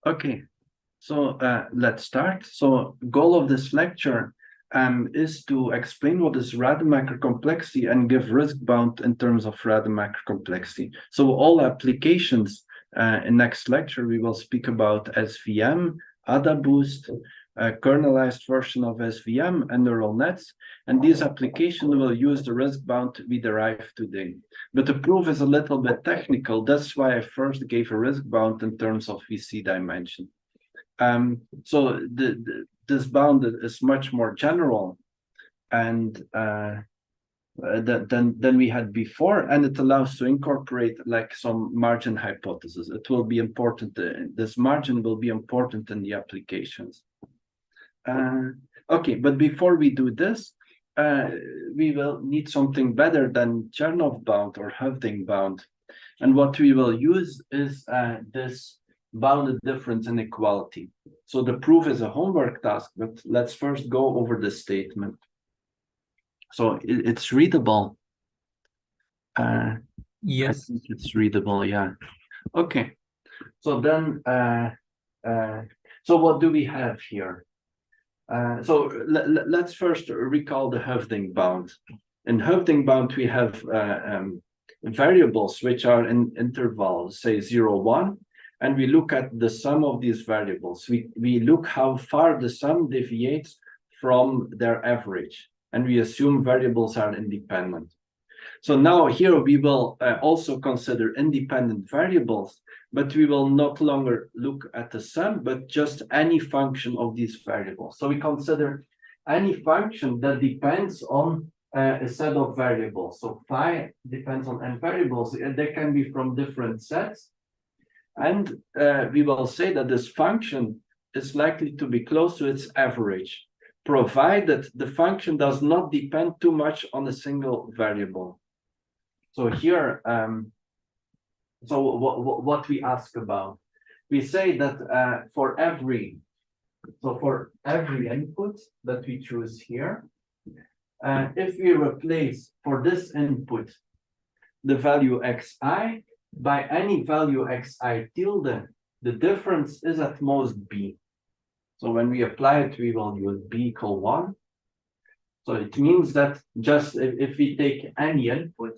Okay, so let's start. So goal of this lecture is to explain what is Rademacher complexity and give risk bound in terms of Rademacher complexity. So all applications in next lecture, we will speak about SVM, ADA boost, kernelized version of SVM and neural nets. And these applications will use the risk bound we derived today. But the proof is a little bit technical. That's why I first gave a risk bound in terms of VC dimension. So this bound is much more general and than we had before, and it allows to incorporate like some margin hypothesis. It will be important. This margin will be important in the applications. Okay, but before we do this, we will need something better than Chernoff bound or Hovding bound, and what we will use is this bounded difference inequality. So the proof is a homework task, but let's first go over the statement. So it's readable. Yes. I think it's readable, yeah. Okay. So then, so what do we have here? So let's first recall the Hovding bound. In Hovding bound, we have variables which are in intervals, say 0, 1. And we look at the sum of these variables. We look how far the sum deviates from their average, and we assume variables are independent. So now here we will also consider independent variables, but we will not longer look at the sum, but just any function of these variables. So we consider any function that depends on a set of variables. So phi depends on n variables. They can be from different sets. And we will say that this function is likely to be close to its average, provided the function does not depend too much on a single variable. So here, so what we ask about, we say that for every input that we choose here, if we replace for this input the value xi, by any value xi tilde, the difference is at most b. So when we apply it, we will use b equal 1. So it means that just if we take any input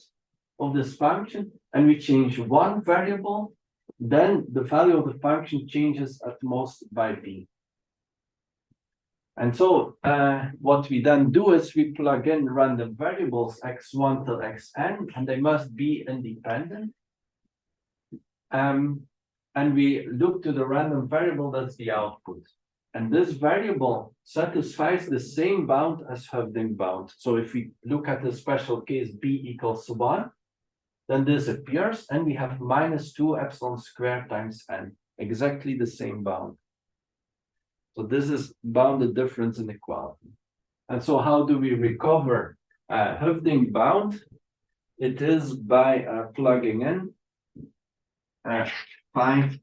of this function and we change one variable, then the value of the function changes at most by b. And so what we then do is we plug in random variables x1 till xn, and they must be independent. And we look to the random variable that's the output. And this variable satisfies the same bound as Hovding bound. So if we look at the special case b equals 1, then this appears, and we have -2 epsilon squared times n, exactly the same bound. So this is bounded difference inequality. And so how do we recover Hovding bound? It is by plugging in phi,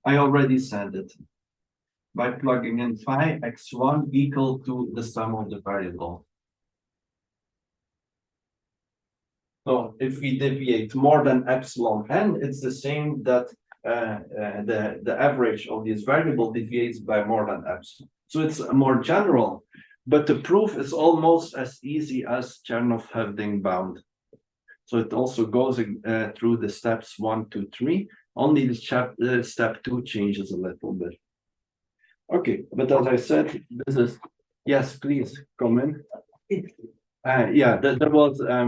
I already said it, by plugging in phi x1 equal to the sum of the variable. So if we deviate more than epsilon n, it's the same that the average of this variable deviates by more than epsilon. So it's more general, but the proof is almost as easy as Chernoff-Hovding bound. So it also goes through the steps 1, 2, 3. Only the step 2 changes a little bit. Okay, but as I said, this is, yes, please come in. Yeah, there was a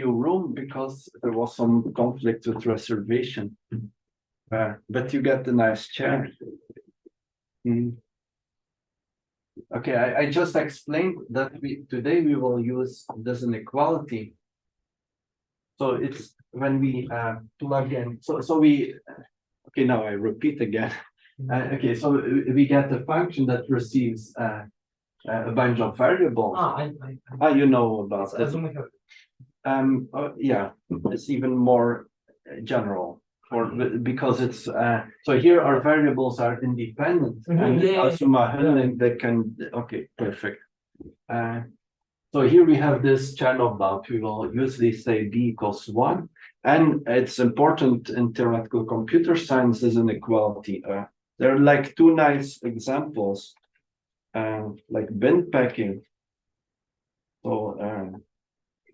new room because there was some conflict with reservation. But you get the nice chair. Okay, I just explained that today we will use this inequality. So it's when we plug in, so we, okay, now I repeat again. Okay, so we get a function that receives a bunch of variables. You know about it. Yeah, it's even more general, because it's so here our variables are independent, and they can, okay, perfect. So here we have this Chernoff bound. We will usually say b equals 1, and it's important in theoretical computer science as an inequality. There are like two nice examples, like bin packing. So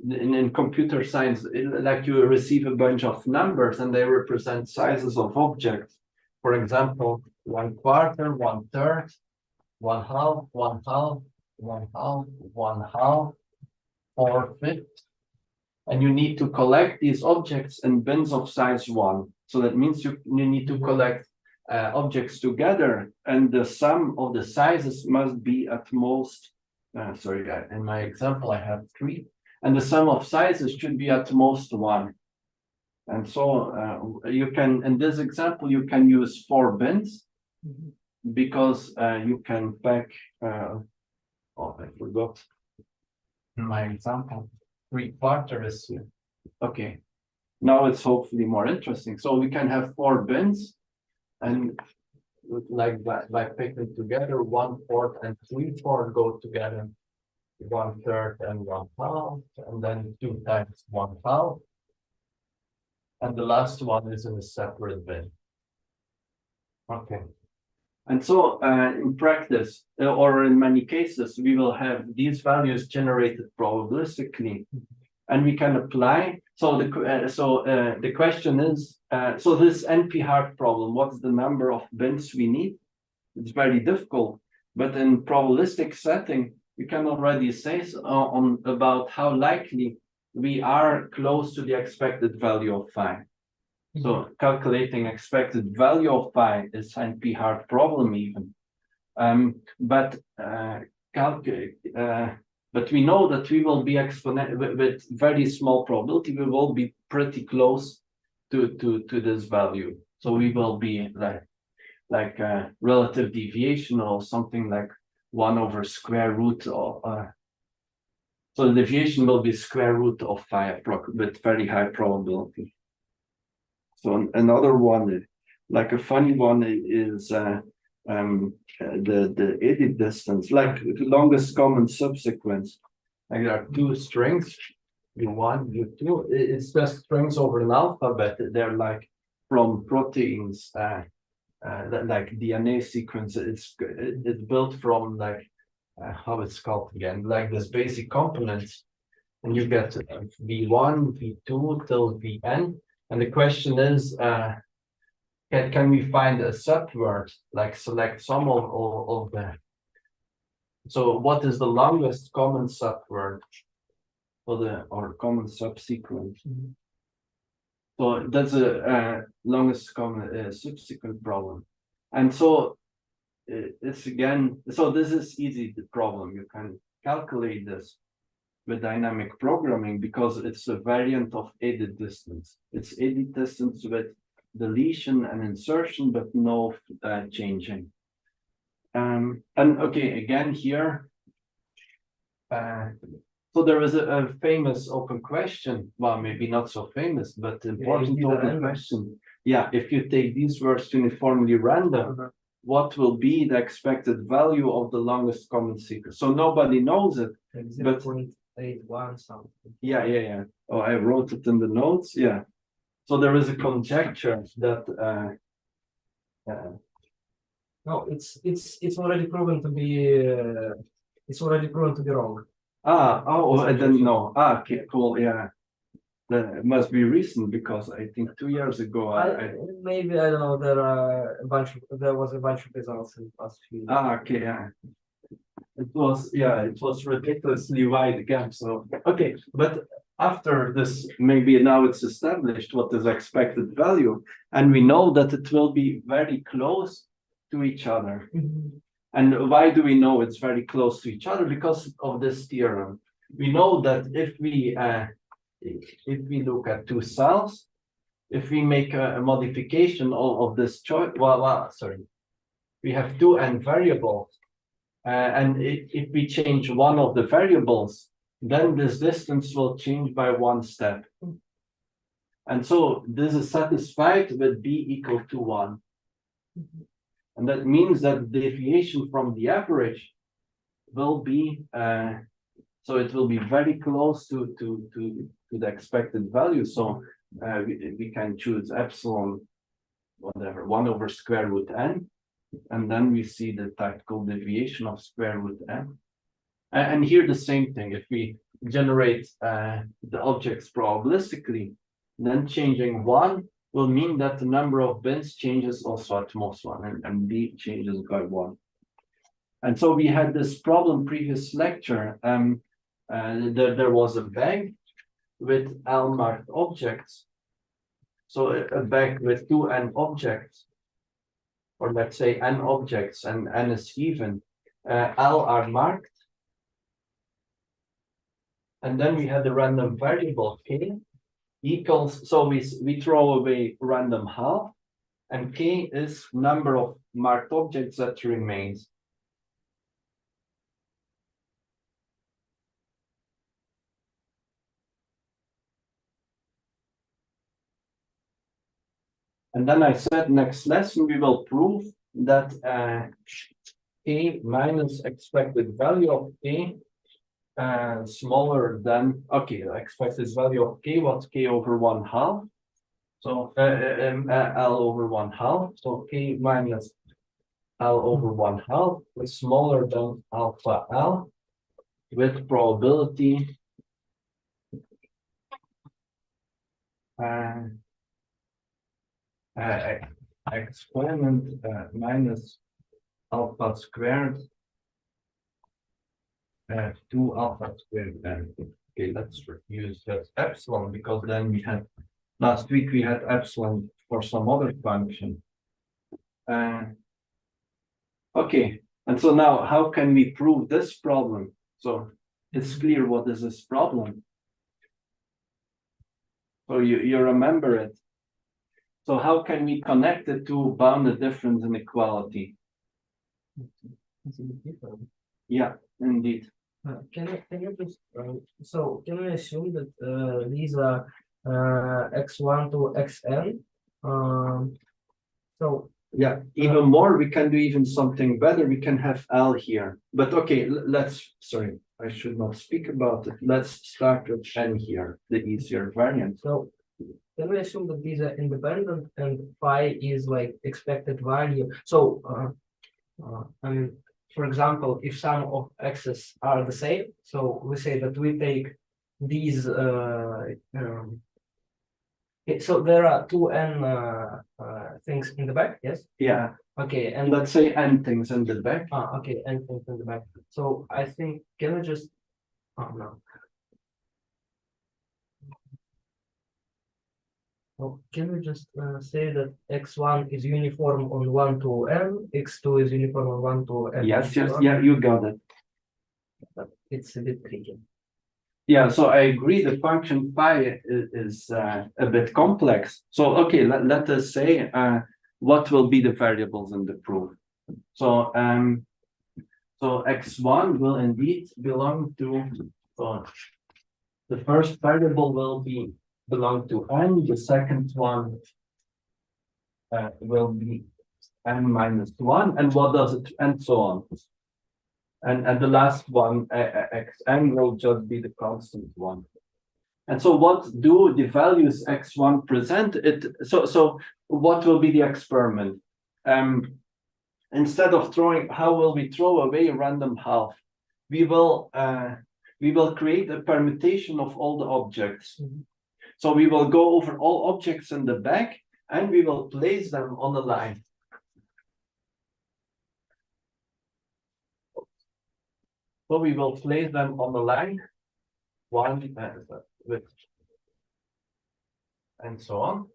in computer science, like you receive a bunch of numbers and they represent sizes of objects. For example, 1/4, 1/3, 1/2, 1/2, 1/2, 1/2, 4/5. And you need to collect these objects in bins of size 1. So that means you need to collect objects together, and the sum of the sizes must be at most, in my example, I have 3, and the sum of sizes should be at most 1. And so you can, in this example, you can use 4 bins because you can pack, oh, I forgot in my example, 3/4 is here. Okay, now it's hopefully more interesting. So we can have 4 bins, and like by picking together, 1/4 and 3/4 go together, 1/3 and 1/2, and then 2 times 1/2. And the last one is in a separate bin. Okay. And so in practice, or in many cases, we will have these values generated probabilistically, and we can apply. So the question is, so this NP-hard problem, what's the number of bins we need? It's very difficult, but in probabilistic setting, we can already say about how likely we are close to the expected value of phi. So calculating expected value of phi is an NP-hard problem even. But we know that we will be with very small probability, we will be pretty close to this value. So we will be like a relative deviation or something like 1 over square root or so the deviation will be square root of phi with very high probability. So another one, like a funny one, is the edit distance, like longest common subsequence. Like there are 2 strings, U1, U2. It's just strings over an alphabet. They're like from proteins, like DNA sequence. It's built from like how it's called again, like this basic components, and you get V1, V2 till Vn. And the question is, can we find a subword, like select some of the, so what is the longest common subword for or common subsequence? So that's a longest common subsequent problem. And so it's again, so this is easy, the problem. You can calculate this with dynamic programming because it's a variant of edit distance. It's edit distance with deletion and insertion, but no changing. And okay, again here, so there is a famous open question. Well, maybe not so famous, but important open question. Yeah, if you take these words uniformly random, what will be the expected value of the longest common sequence? So nobody knows it, but 0.81 something. Yeah. Oh, I wrote it in the notes. Yeah. So there is a conjecture that no, it's already proven to be wrong. I didn't know. Okay, cool. Yeah. That must be recent because I think 2 years ago Maybe I don't know. There was a bunch of results in the past few years. Okay, yeah. It was ridiculously wide gap. So okay, but after this, maybe now it's established what is expected value, and we know that it will be very close to each other. And why do we know it's very close to each other? Because of this theorem. We know that if we look at 2 cells, if we make a modification of this choice, we have 2 n variables, and if we change one of the variables, then this distance will change by 1 step. And so this is satisfied with b equal to 1. And that means that deviation from the average will be, so it will be very close to the expected value. So we can choose epsilon, whatever, 1 over square root n. and then we see the tactical deviation of square root n. And here the same thing, if we generate the objects probabilistically, then changing one will mean that the number of bins changes also at most one, and b changes by one. And so we had this problem previous lecture. There was a bag with L marked objects. So a bag with two n objects, or let's say n objects, and n is even. L are marked. And then we had the random variable k equals, so we throw away random half, and k is number of marked objects that remains. And then I said next lesson we will prove that k minus expected value of k smaller than, okay, expected value of k was k over 1/2. So L over 1/2. So k minus L over 1/2 is smaller than alpha L with probability exponent minus alpha squared 2 alpha squared n. Okay, let's use just epsilon, because then we had last week we had epsilon for some other function. Okay, and so now how can we prove this problem? So it's clear what is this problem. So you remember it. So how can we connect it to bounded difference inequality? Yeah, indeed. Can you just so can we assume that these are x1 to xn? So yeah, even more, we can do even something better. We can have L here. But okay, sorry, I should not speak about it. Let's start with n here, the easier variant. So can we assume that these are independent and phi is like expected value? So I mean, for example, if some of x's are the same, so we say that we take these so there are two n things in the back, yes? Yeah. Okay, and let's say n things in the back. Okay, n things in the back. So I think, can we just, no. So can we just say that x1 is uniform on 1 to n, x2 is uniform on 1 to n? Yes, yeah, you got it. But it's a bit tricky. Yeah, so I agree the function phi is a bit complex. So, okay, let us say what will be the variables in the proof. So, so x1 will indeed belong to, so the first variable will belong to n, the second one will be n minus 1, and what does it, and so on. And the last one, xn, will just be the constant one. And so what do the values x1 present? So what will be the experiment? Instead of how will we throw away a random half? We will create a permutation of all the objects. Mm-hmm. So we will go over all objects in the back, and we will place them on a line. So we will place them on the line, one with, and so on.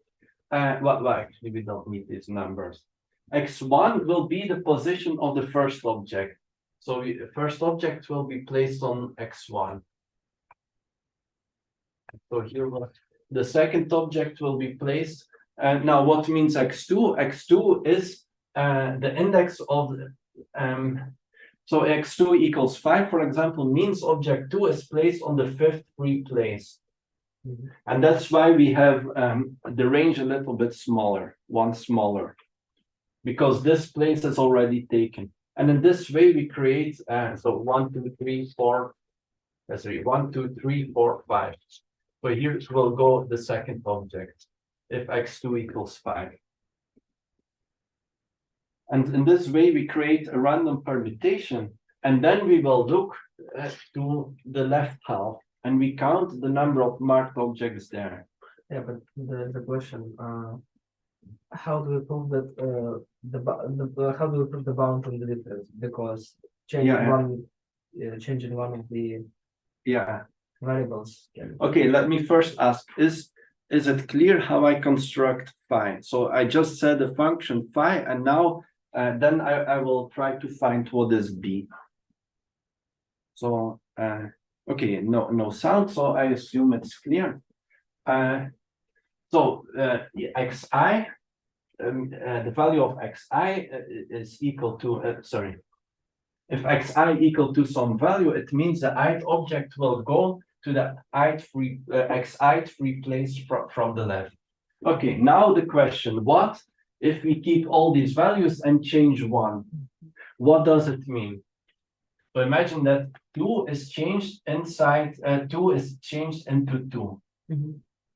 Well, actually, we don't need these numbers. X1 will be the position of the first object. So the first object will be placed on X1. So here, the second object will be placed. Now, what means X2? X2 is the index of so x2 equals 5, for example, means object 2 is placed on the 5th free place. Mm-hmm. And that's why we have the range a little bit smaller, one smaller, because this place is already taken. And in this way, we create, so 1, 2, 3, 4, 1, 2, 3, 4, 5. So here will go the second object, if x2 equals 5. And in this way, we create a random permutation, and then we will look to the left half, and we count the number of marked objects there. Yeah, but the question, how do we prove that how do we prove the bound on the difference? Because changing one of the variables. Okay, let me first ask, is it clear how I construct phi? So I just said the function phi, and now then I will try to find what is b. So okay, no sound, so I assume it's clear. So xi, the value of xi is equal to sorry. If xi equal to some value, it means the ith object will go to the xith free place from the left. Okay, now the question, what if we keep all these values and change one? What does it mean? So imagine that 2 is changed inside, 2 is changed into 2.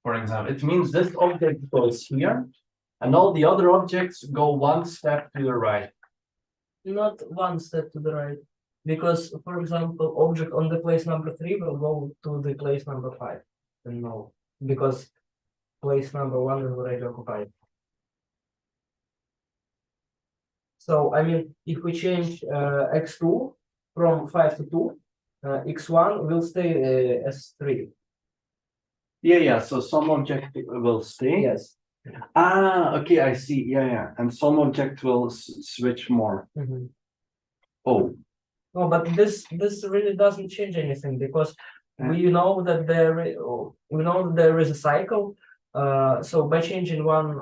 For example, it means this object goes here, and all the other objects go one step to the right. Not one step to the right, because, for example, object on the place number 3 will go to the place number 5. And no, because place number 1 is already occupied. So, I mean, if we change x2 from 5 to 2, x1 will stay as 3. Yeah, so some object will stay. Yes. Okay, I see. Yeah. And some object will switch more. Oh. No, but this really doesn't change anything, because we know that there is a cycle. So by changing one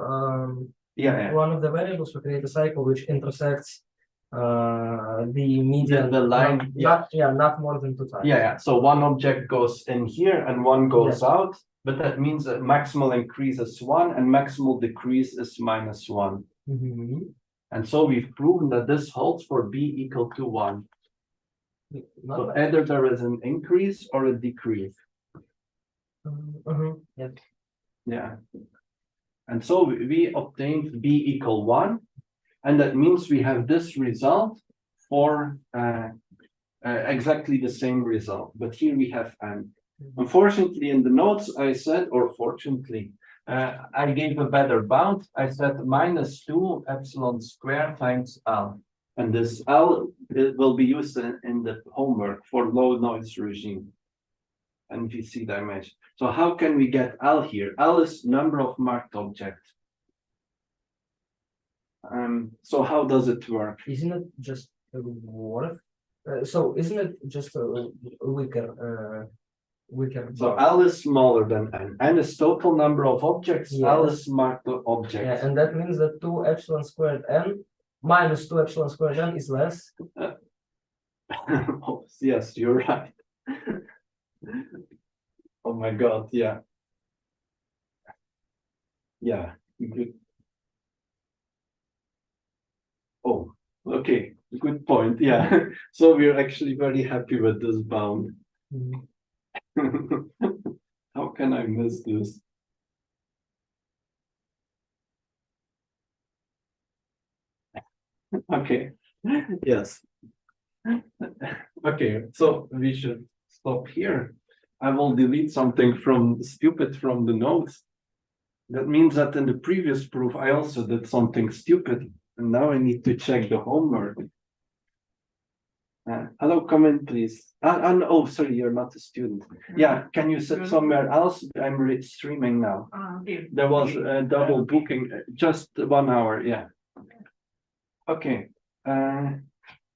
one of the variables, we create a cycle which intersects the median, the line. Not more than 2 times. Yeah. So one object goes in here and one goes out, but that means that maximal increase is 1 and maximal decrease is -1. And so we've proven that this holds for b equal to 1. So either there is an increase or a decrease. Yeah. And so we obtained b equal 1, and that means we have this result for exactly the same result. But here we have n. Unfortunately, in the notes I said, or fortunately, I gave a better bound. I said -2 epsilon squared times L. And this L will be used in the homework for low noise regime. And you see the image. So how can we get L here? L is number of marked objects. So how does it work? Isn't it just a worth? So isn't it just a weaker? So L is smaller than n. N is total number of objects. Yes. L is marked objects. Yeah, and that means that 2 epsilon squared n minus 2 epsilon squared n is less. Yes, you're right. Oh my God, yeah. Yeah, good. Oh, okay, good point. Yeah. So we're actually very happy with this bound. How can I miss this? Okay, yes. Okay, so we should stop here. I will delete something stupid from the notes. That means that in the previous proof, I also did something stupid, and now I need to check the homework. Hello, come in, please. Oh, sorry, you're not a student. Yeah, can you sit somewhere else? I'm streaming now. There was a double booking, just 1 hour, yeah. Okay.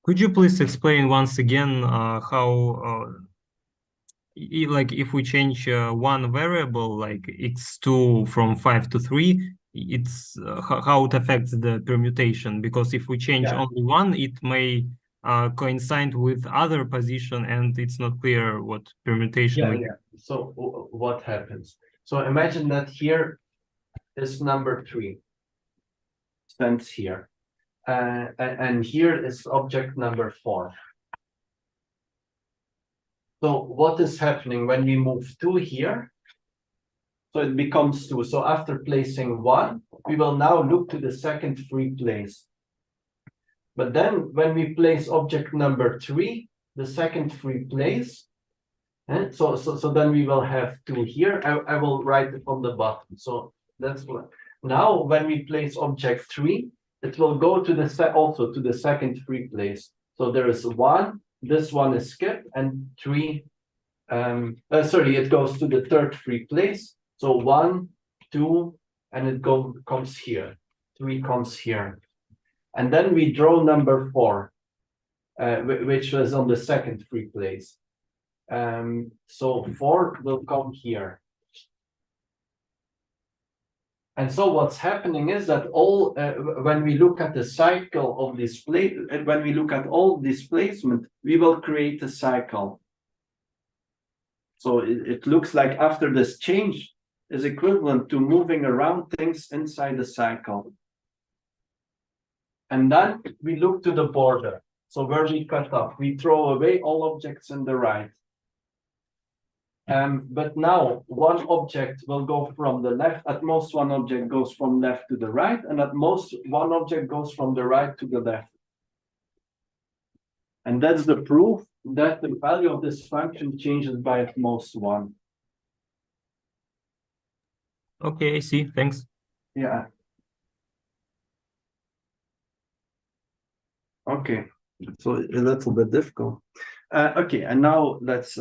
Could you please explain once again how, like, if we change one variable, like x2 from 5 to 3, it's how it affects the permutation? Because if we change only one, it may coincide with other position, and it's not clear what permutation. So what happens? So imagine that here is number 3 stands here, and here is object number 4. So what is happening when we move 2 here? So it becomes 2. So after placing 1, we will now look to the second free place. But then when we place object number 3, the second free place, and so then we will have 2 here. I will write it on the bottom. So that's what. Now when we place object 3, it will go to the also to the second free place. So there is 1, this one is skipped, and 3. Sorry, it goes to the third free place. So 1, 2, and it comes here. 3 comes here. And then we draw number 4, which was on the second free place. So 4 will come here. And so what's happening is that all when we look at the cycle of display, when we look at all displacement, we will create a cycle. So it looks like after this change is equivalent to moving around things inside the cycle. And then we look to the border. So where we cut off, we throw away all objects in the right. But now one object will go from the left. At most, one object goes from left to the right, and at most, one object goes from the right to the left. And that's the proof that the value of this function changes by at most 1. Okay, I see. Thanks. Yeah. Okay, so a little bit difficult. Okay, and now let's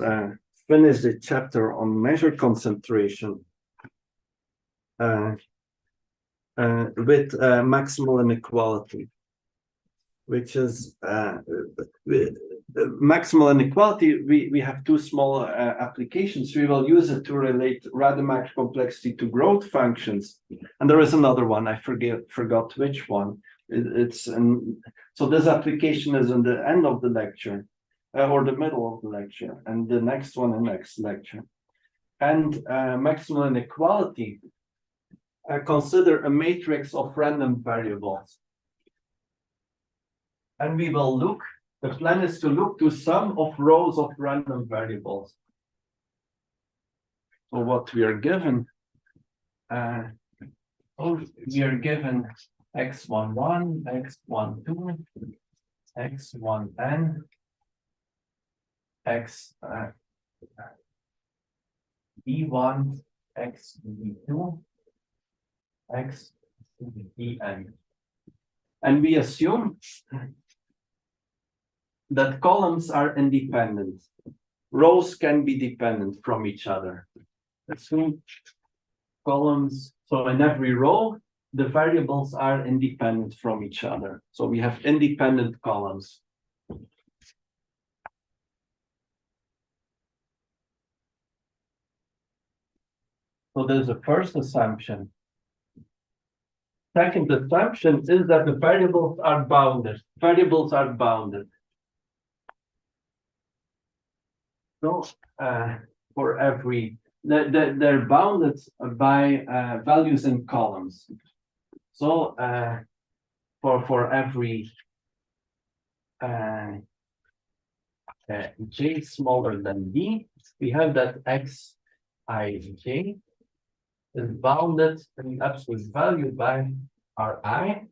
finish the chapter on measure concentration with maximal inequality, which is maximal inequality. We have 2 small applications. We will use it to relate Rademacher complexity to growth functions, and there is another one. I forgot which one. So this application is in the end of the lecture. Or the middle of the lecture, and the next one in next lecture. And maximal inequality, consider a matrix of random variables. And we will look, the plan is to look to sum of rows of random variables. So what we are given, we are given x11, x12, x1n, x b1, x b2, x bn. And we assume that columns are independent. Rows can be dependent from each other. Assume columns, so in every row, the variables are independent from each other. So we have independent columns. So there's a first assumption. Second assumption is that the variables are bounded. Variables are bounded. So for every, they're bounded by values in columns. So for every j smaller than b, we have that xij is bounded in absolute value by Ri.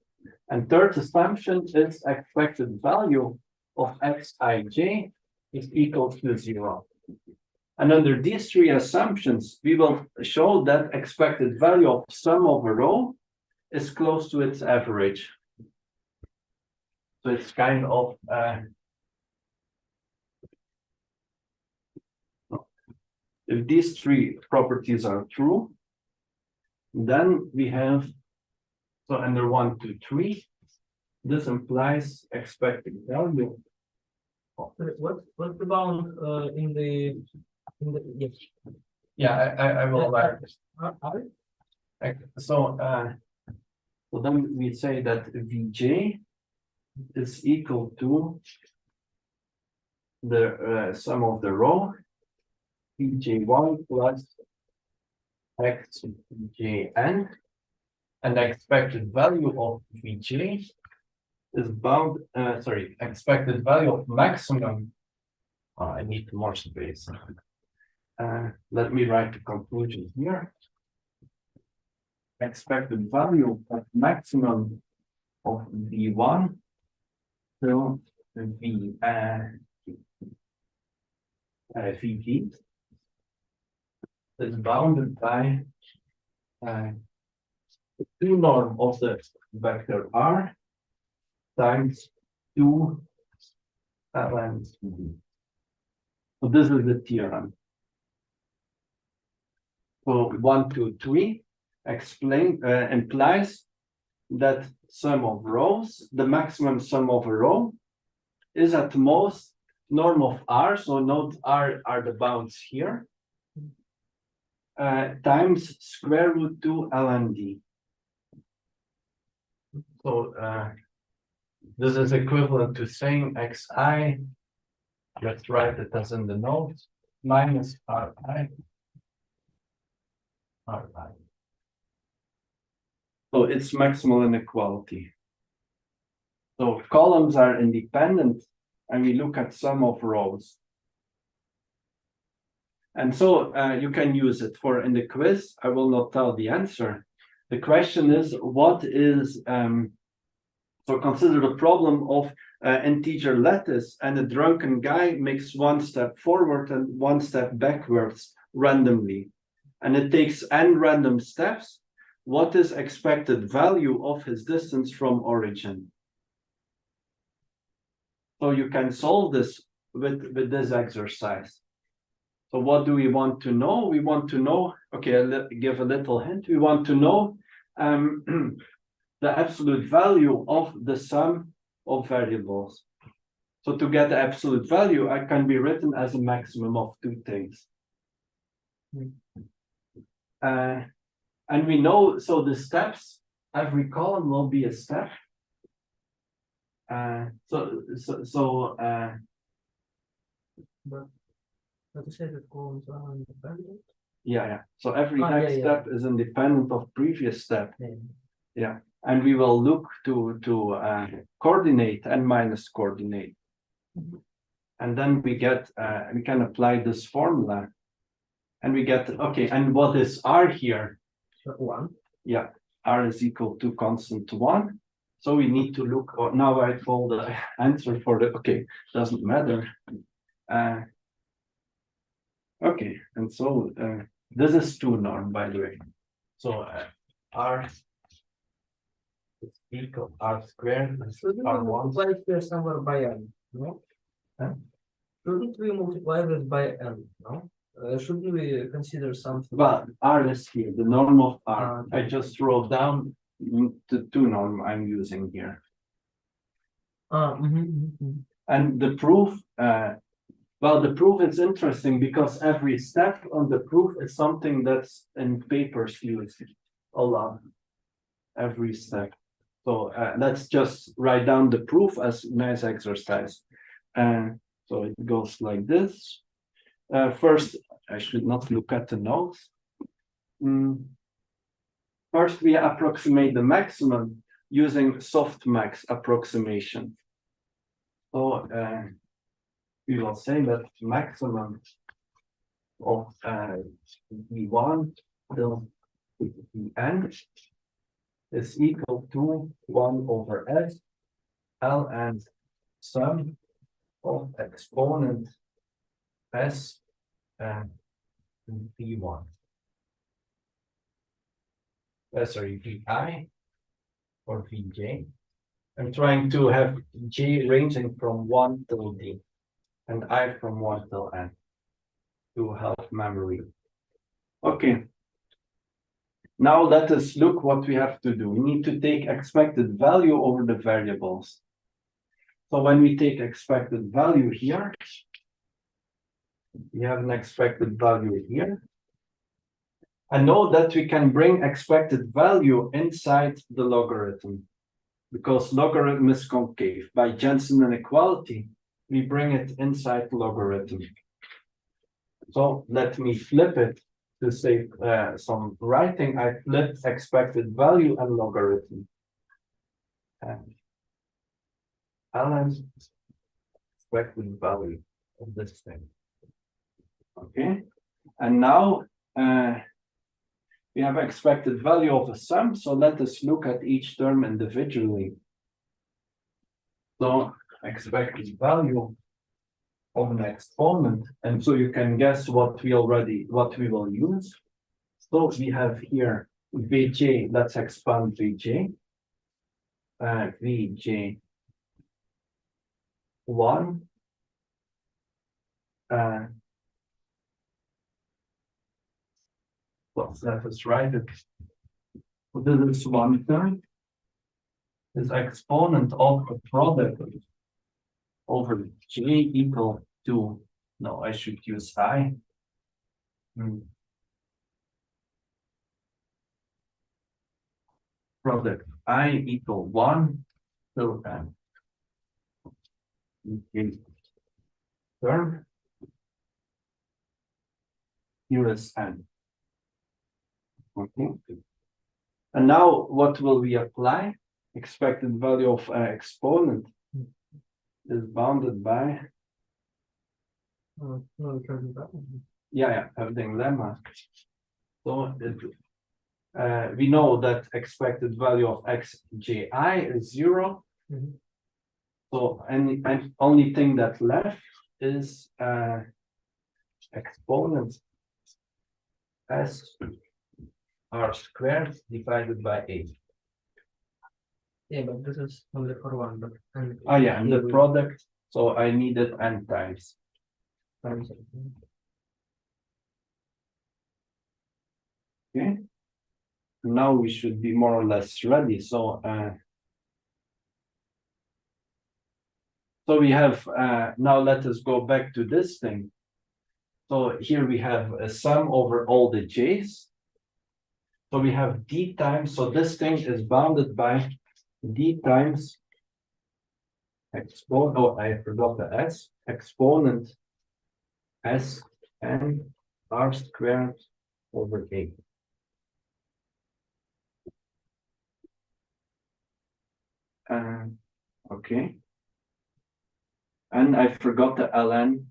And third assumption is expected value of xij is equal to 0. And under these 3 assumptions, we will show that expected value of sum of a row is close to its average. So it's kind of if these 3 properties are true, then we have, so under 1, 2, 3, this implies expected value. What's the bound in the yes. Yeah, I will write this. So then we say that Vj is equal to the sum of the row Vj1 plus xjn, and the expected value of Vj is bound, expected value of maximum. I need more space. Let me write the conclusion here. Expected value of maximum of V1 So V VG is bounded by the 2 norm of the vector R times 2 ln V. So this is the theorem. So 1, 2, 3 implies that sum of rows, the maximum sum of a row, is at most norm of R. So note R are the bounds here. Times square root 2 ln D. So this is equivalent to saying xi, let's write it as in the notes, minus Ri. So it's maximal inequality. So columns are independent and we look at sum of rows. And so you can use it for in the quiz. I will not tell the answer. The question is, what is, so consider the problem of integer lattice, and a drunken guy makes 1 step forward and 1 step backwards randomly. And it takes n random steps. What is expected value of his distance from origin? So you can solve this with this exercise. So what do we want to know? We want to know, okay, I'll give a little hint. We want to know the absolute value of the sum of variables. So to get the absolute value, I can be written as a maximum of 2 things. And we know, so the steps, every column will be a step. But you said that columns are independent? Yeah. So every Ah, next yeah, yeah. step is independent of previous step. Yeah. Yeah. And we will look to coordinate and minus coordinate. And then we get, we can apply this formula. And we get, okay, and what is R here? 1. Yeah, R is equal to constant 1. So we need to look, now I told the answer for the, okay, doesn't matter. Okay, and so this is 2 norm, by the way. So R is equal R squared is Shouldn't we R1. multiply it here somewhere by n? No? Huh? Shouldn't we multiply this by n? No? Shouldn't we consider something? Well, R is here, the norm of R. Okay. I just wrote down the 2 norm I'm using here. And the proof, well, the proof is interesting because every step on the proof is something that's in papers used a lot. Every step. So let's just write down the proof as nice exercise. So it goes like this. First, I should not look at the notes. First, we approximate the maximum using softmax approximation. So we will say that maximum of V1 till Vn is equal to 1 over S, L and sum of exponent S and V1. Sorry, Vi or Vj. I'm trying to have J ranging from 1 till D and I from 1 till N to help memory. Okay. Now let us look what we have to do. We need to take expected value over the variables. So when we take expected value here, we have an expected value here. And know that we can bring expected value inside the logarithm because logarithm is concave. By Jensen inequality, we bring it inside logarithm. So let me flip it to save some writing. I flipped expected value and logarithm. And ln expected value of this thing. Okay, and now we have expected value of a sum. So let us look at each term individually. So expected value of an exponent, and so you can guess what we will use. So we have here Vj, let's expand Vj. Vj 1. Let us write it. So this is one term. Is exponent of a product over j equal to, no, I should use I. Product I equal 1 till n. Okay. Term. Here is n. Okay. And now what will we apply? Expected value of exponent is bounded by everything lemma. So we know that expected value of xji is 0. So only thing that left is exponent s r squared divided by 8. Yeah, but this is only for one. But and the product. So I needed n times. Okay. Now we should be more or less ready. So we have now let us go back to this thing. So here we have a sum over all the j's. So we have d times. So this thing is bounded by d times exponent. Oh, I forgot the s. Exponent s n r squared over 8. Okay. And I forgot the ln.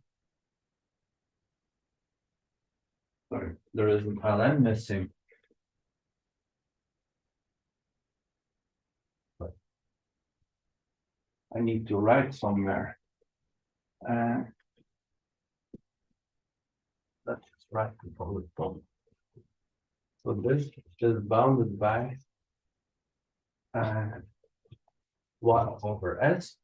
Sorry, there is an ln missing. But I need to write somewhere. Let's write the bullet point. So this is bounded by 1 over s.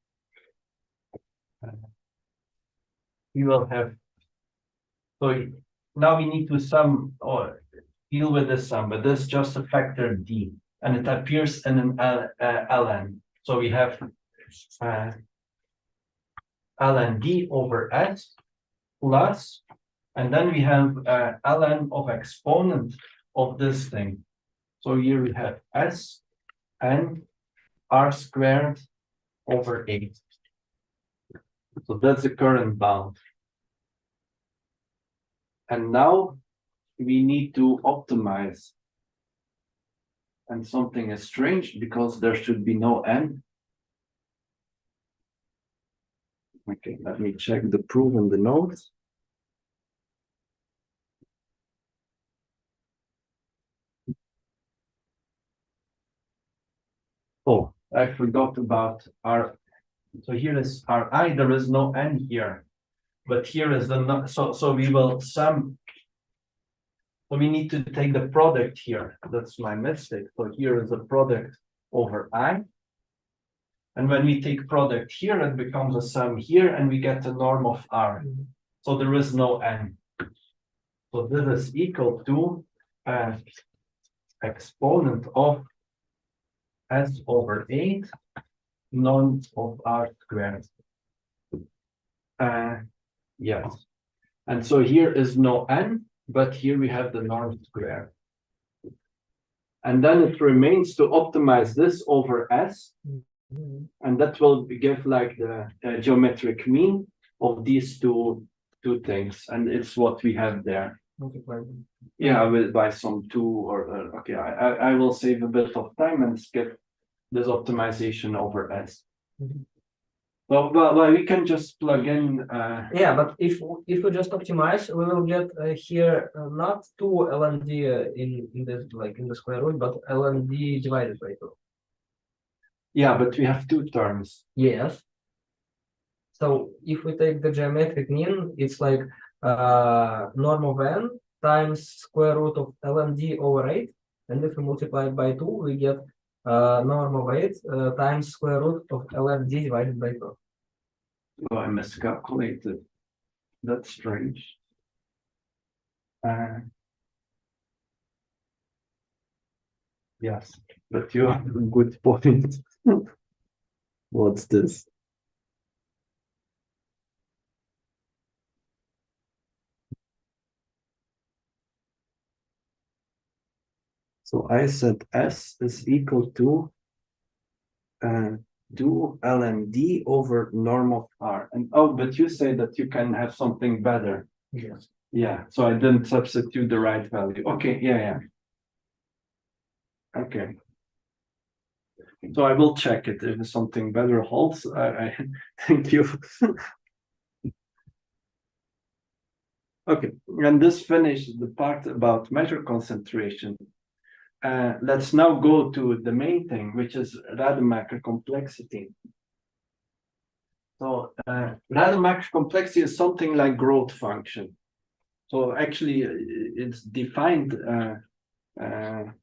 We will have, so now we need to sum or deal with this sum, but this is just a factor d, and it appears in an ln. So we have ln d over s plus, and then we have ln of exponent of this thing. So here we have s n r squared over 8. So that's the current bound. And now we need to optimize. And something is strange because there should be no n. Okay, let me check the proof in the notes. Oh, I forgot about r. So here is ri, there is no n here. But here is the, so we will sum. So we need to take the product here. That's my mistake. So here is the product over I. And when we take product here, it becomes a sum here, and we get the norm of r. So there is no n. So this is equal to exponent of s over 8 norm of r squared. Yes. And so here is no n, but here we have the norm squared. And then it remains to optimize this over s. And that will give like the geometric mean of these two things. And it's what we have there. Yeah, I will by some 2 or okay, I will save a bit of time and skip this optimization over s. Well, we can just plug in. Yeah, but if we just optimize, we will get here not 2 ln d in this, like in the square root, but ln d divided by 2. Yeah, but we have 2 terms. Yes. So if we take the geometric mean, it's like norm of n times square root of lmd over 8. And if we multiply it by 2, we get norm of 8 times square root of lmd divided by 2. Oh, I miscalculated. That's strange. Yes, but you have a good point. What's this? So I said S is equal to 2 LMD over norm of R. And oh, but you say that you can have something better. Yes. Yeah, so I didn't substitute the right value. Okay, yeah. Okay. So I will check it if something better holds. I thank you. Okay, and this finished the part about measure concentration. Let's now go to the main thing, which is Rademacher complexity. So Rademacher complexity is something like growth function. So actually, it's defined, and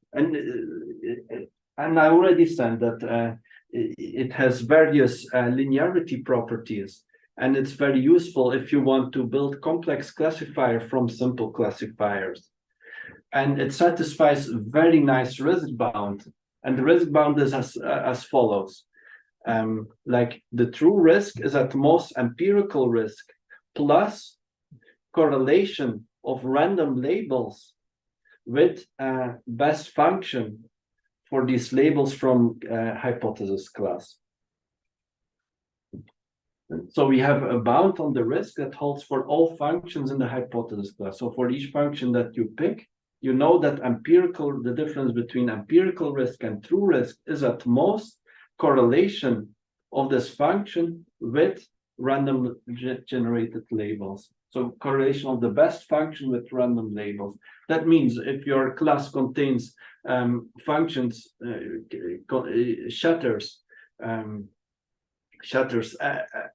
I already said that it has various linearity properties, and it's very useful if you want to build complex classifier from simple classifiers. And it satisfies very nice risk bound, and the risk bound is as follows. Like the true risk is at most empirical risk plus correlation of random labels with best function for these labels from hypothesis class. So we have a bound on the risk that holds for all functions in the hypothesis class. So for each function that you pick, you know that the difference between empirical risk and true risk is at most correlation of this function with random generated labels. So correlation of the best function with random labels. That means if your class contains functions, shatters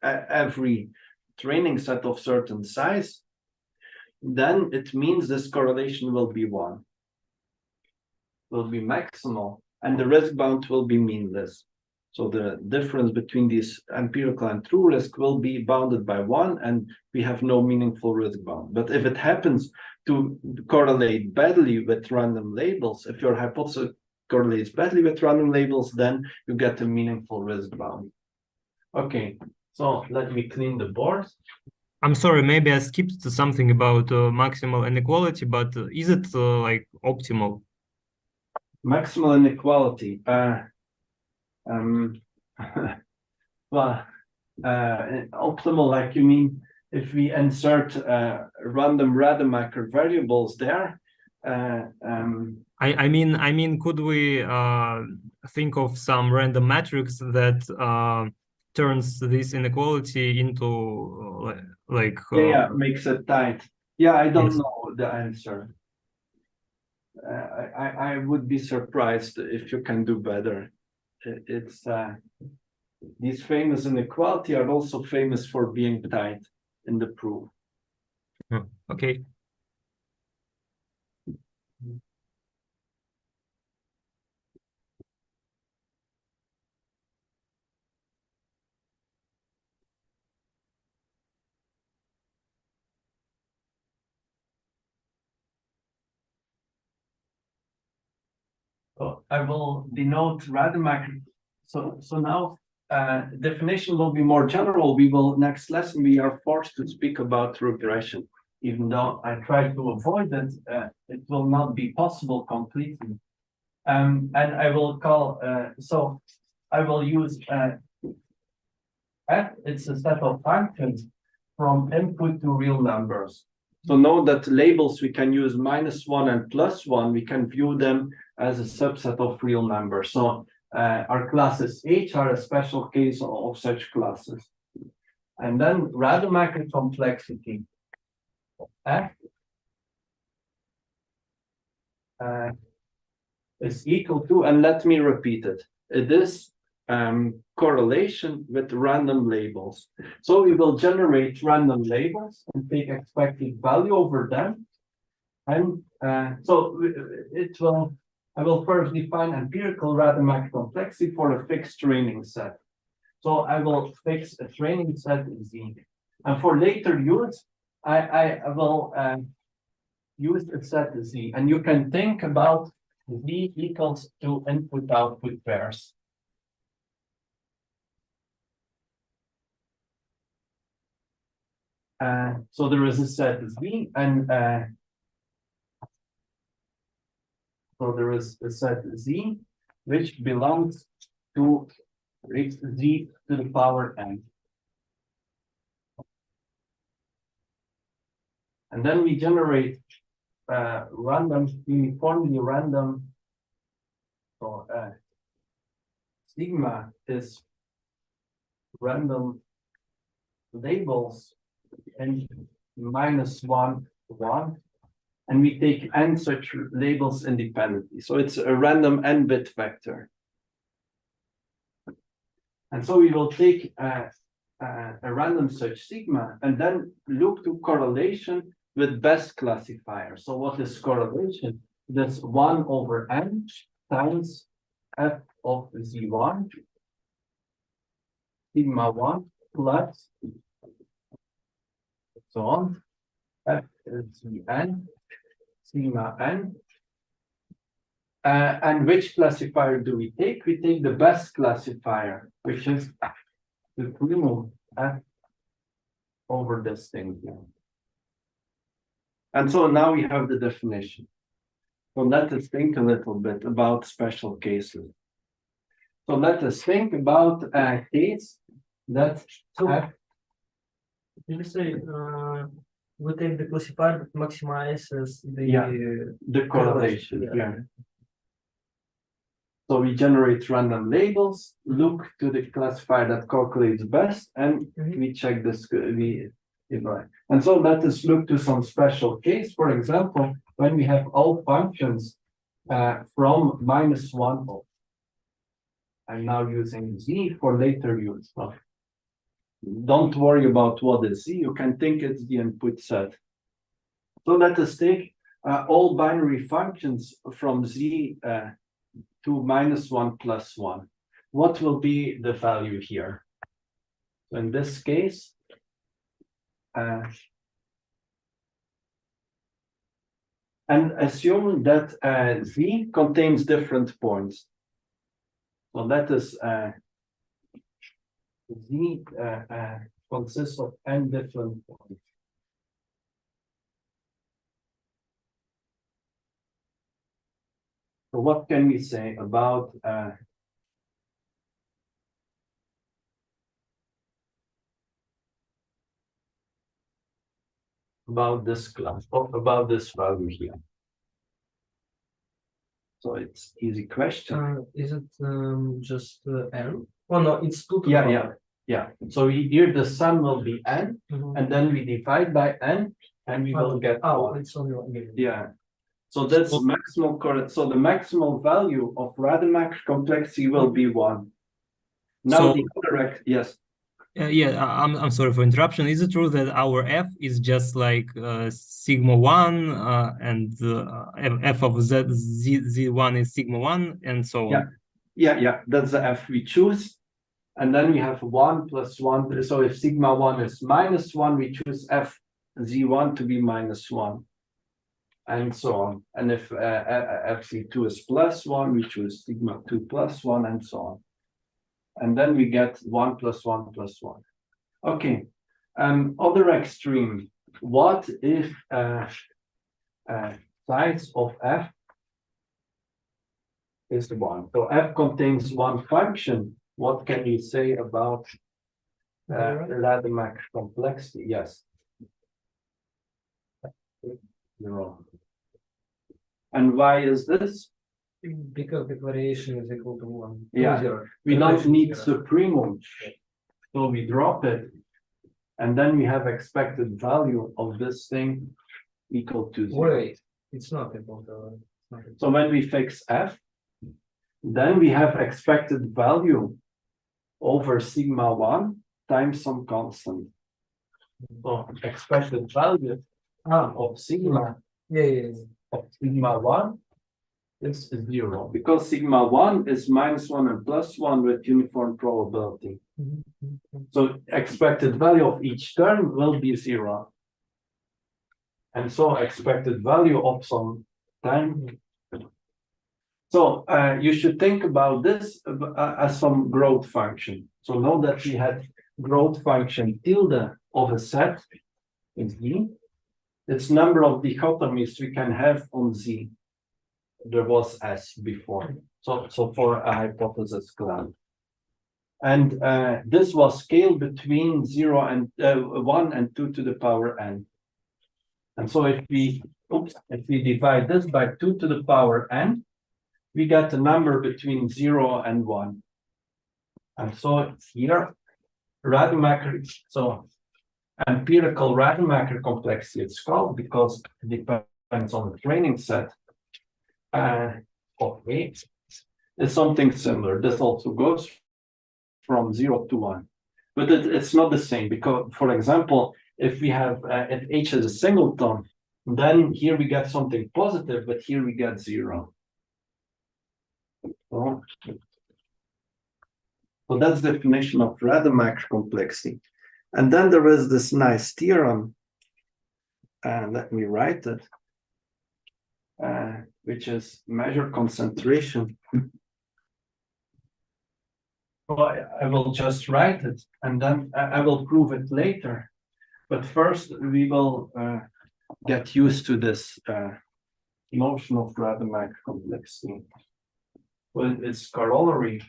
every training set of certain size, then it means this correlation will be 1, will be maximal, and the risk bound will be meanless. So the difference between these empirical and true risk will be bounded by 1, and we have no meaningful risk bound. But if it happens to correlate badly with random labels, if your hypothesis correlates badly with random labels, then you get a meaningful risk bound. Okay, so let me clean the board. I'm sorry, maybe I skipped something about maximal inequality, but is it like optimal? Maximal inequality. Well, optimal, like you mean if we insert random Rademacher variables there? I mean, could we think of some random matrix that turns this inequality into like yeah, makes it tight. Yeah, I don't yes. know the answer. I would be surprised if you can do better. It's these famous inequality are also famous for being tight in the proof. Okay. So I will denote Rademacher. So now definition will be more general. Next lesson we are forced to speak about regression. Even though I try to avoid it, it will not be possible completely. And I will call so I will use f. It's a set of functions from input to real numbers. So know that labels we can use -1 and +1. We can view them as a subset of real numbers. So our classes H are a special case of such classes. And then Rademacher complexity of F is equal to, and let me repeat it. It is correlation with random labels. So we will generate random labels and take expected value over them. And I will first define empirical Rademacher complexity for a fixed training set. So I will fix a training set Z. And for later use, I will use a set Z. And you can think about Z equals to input-output pairs. So there is a set Z, and so there is a set Z, which belongs to Z to the power n. And then we generate uniformly random. So sigma is random labels and -1, 1. And we take n such labels independently. So it's a random n-bit vector. And so we will take a random such sigma and then look to correlation with best classifier. So what is correlation? That's 1 over n times f of z1, sigma 1 plus so on, f is n, sigma n. And which classifier do we take? We take the best classifier, which is the primum f over this thing here. And so now we have the definition. So let us think a little bit about special cases. So let us think about a case that Did you say we take the classifier that maximizes the correlation? Yeah. So we generate random labels, look to the classifier that calculates best, and we check this. And so let us look to some special case. For example, when we have all functions from -1 up. I'm now using Z for later use. Well, don't worry about what is Z. You can think it's the input set. So let us take all binary functions from Z to -1 plus 1. What will be the value here? In this case, and assume that Z contains different points. So let us Z consists of n different points. So what can we say about this class, about this value here? So it's easy question. Is it just n? Oh no, it's 2 to Yeah. So here the sum will be n, and then we divide by n, and we will get 1. It's only 1. Yeah. So that's maximal correct. So the maximal value of Rademacher complexity will be 1. Now So, the correct, yes. I'm sorry for interruption. Is it true that our f is just like sigma 1 and f of z1 is sigma 1 and so on? Yeah. That's the f we choose. And then we have 1 plus 1. So if sigma 1 is -1, we choose f z1 to be -1. And so on. And if fc2 is +1, we choose sigma 2 plus 1 and so on. And then we get 1 plus 1 plus 1. Okay. Other extreme. What if size of f is 1? So f contains one function. What can you say about Rademacher complexity? Yes. 0. And why is this? Because the variation is equal to 1. Yeah, 0. we don't need supremum. So we drop it. And then we have expected value of this thing equal to 0. Wait, it's not equal to 1. So when we fix f, then we have expected value over sigma 1 times some constant. So expected value of sigma Yeah. of sigma 1 is 0 because sigma 1 is -1 and +1 with uniform probability. So expected value of each term will be 0. And so expected value of some time. So you should think about this as some growth function. So know that we had growth function tilde of a set in Z. It's number of dichotomies we can have on Z. There was S before. So for a hypothesis class. And this was scaled between 0 and 1 and 2 to the power n. And so if we divide this by 2 to the power n, we get a number between 0 and 1. And so here, Rademacher, so empirical Rademacher complexity it's called because it depends on the training set of A. It's something similar. This also goes from 0 to 1. But it's not the same because, for example, if we have if H is a singleton, then here we get something positive, but here we get 0. So that's the definition of Rademacher complexity. And then there is this nice theorem, and let me write it, which is measure concentration. Well, I will just write it, and then I will prove it later. But first, we will get used to this notion of Rademacher complexity. Well, it's corollary.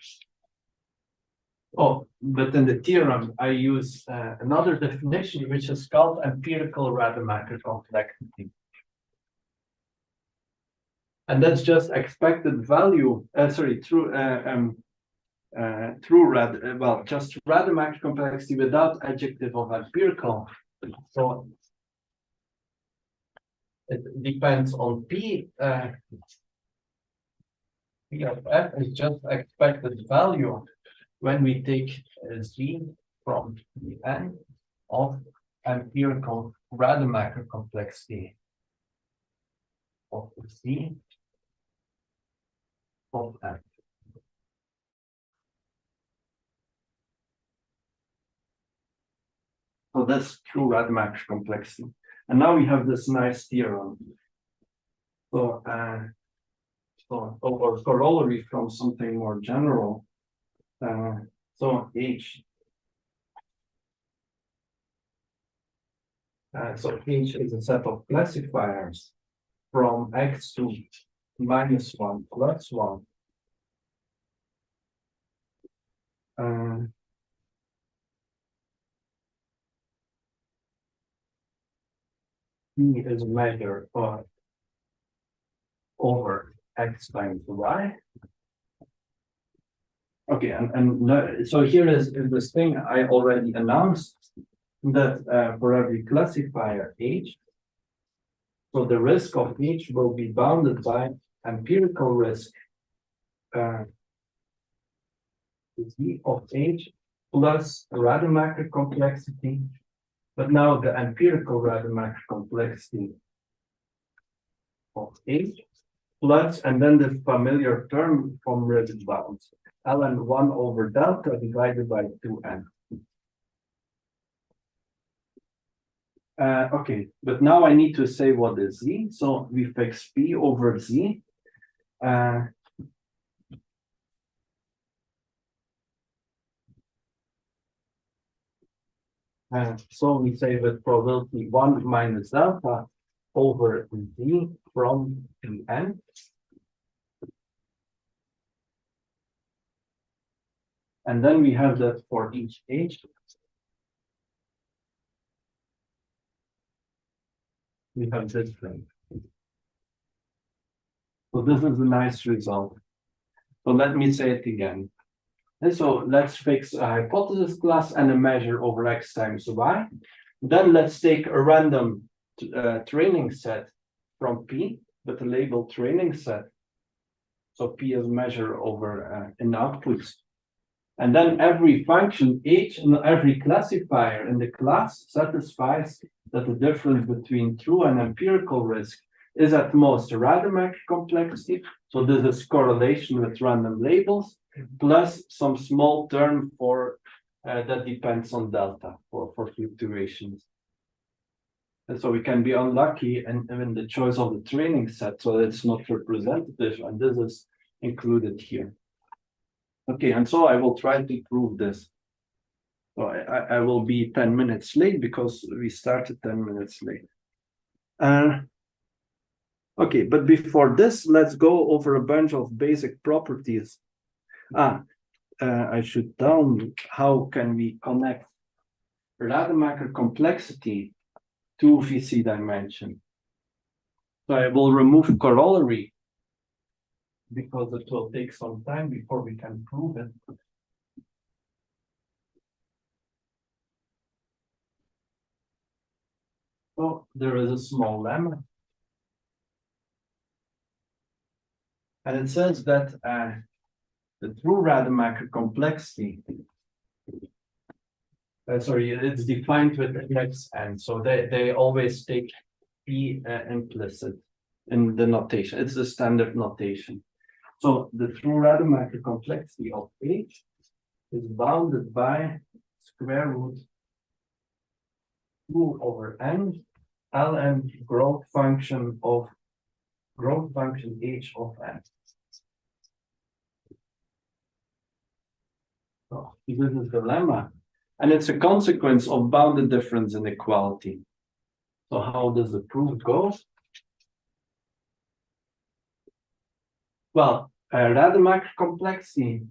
Oh, but in the theorem, I use another definition, which is called empirical Rademacher complexity. And that's just expected value, just Rademacher complexity without adjective of empirical. So it depends on P. P of F is just expected value when we take Z from the n of empirical Rademacher complexity of Z of F. So that's true Rademacher complexity. And now we have this nice theorem. So, or corollary from something more general. So H. So H is a set of classifiers from X to -1 plus 1. P is a measure over X times Y. Okay, and so here is this thing I already announced that for every classifier H, so the risk of H will be bounded by empirical risk Z of H plus Rademacher complexity, but now the empirical Rademacher complexity of H plus, and then the familiar term from rigid bounds, ln 1 over delta divided by 2n. Okay, but now I need to say what is Z. So we fix P over Z. So we say that probability 1 minus delta over Z from Pn. And then we have that for each H. We have this thing. So this is a nice result. So let me say it again. And so let's fix a hypothesis class and a measure over X times Y. Then let's take a random training set from P, with a labeled training set. So P is measure over in outputs. And then every function h and every classifier in the class satisfies that the difference between true and empirical risk is at most Rademacher complexity. So this is correlation with random labels plus some small term for that depends on delta for fluctuations. And so we can be unlucky in the choice of the training set, so it's not representative, and this is included here. Okay, and so I will try to prove this. So I will be 10 minutes late because we started 10 minutes late. Okay, but before this, let's go over a bunch of basic properties. I should tell you how can we connect Rademacher complexity to VC dimension. So I will remove corollary because it will take some time before we can prove it. So there is a small lemma. And it says that the true Rademacher complexity, it's defined with xn. So they always take p implicit in the notation. It's the standard notation. So the true Rademacher complexity of H is bounded by square root 2 over n ln growth function h of n. So this is the lemma, and it's a consequence of bounded difference inequality. So how does the proof go? Well, Rademacher complexity,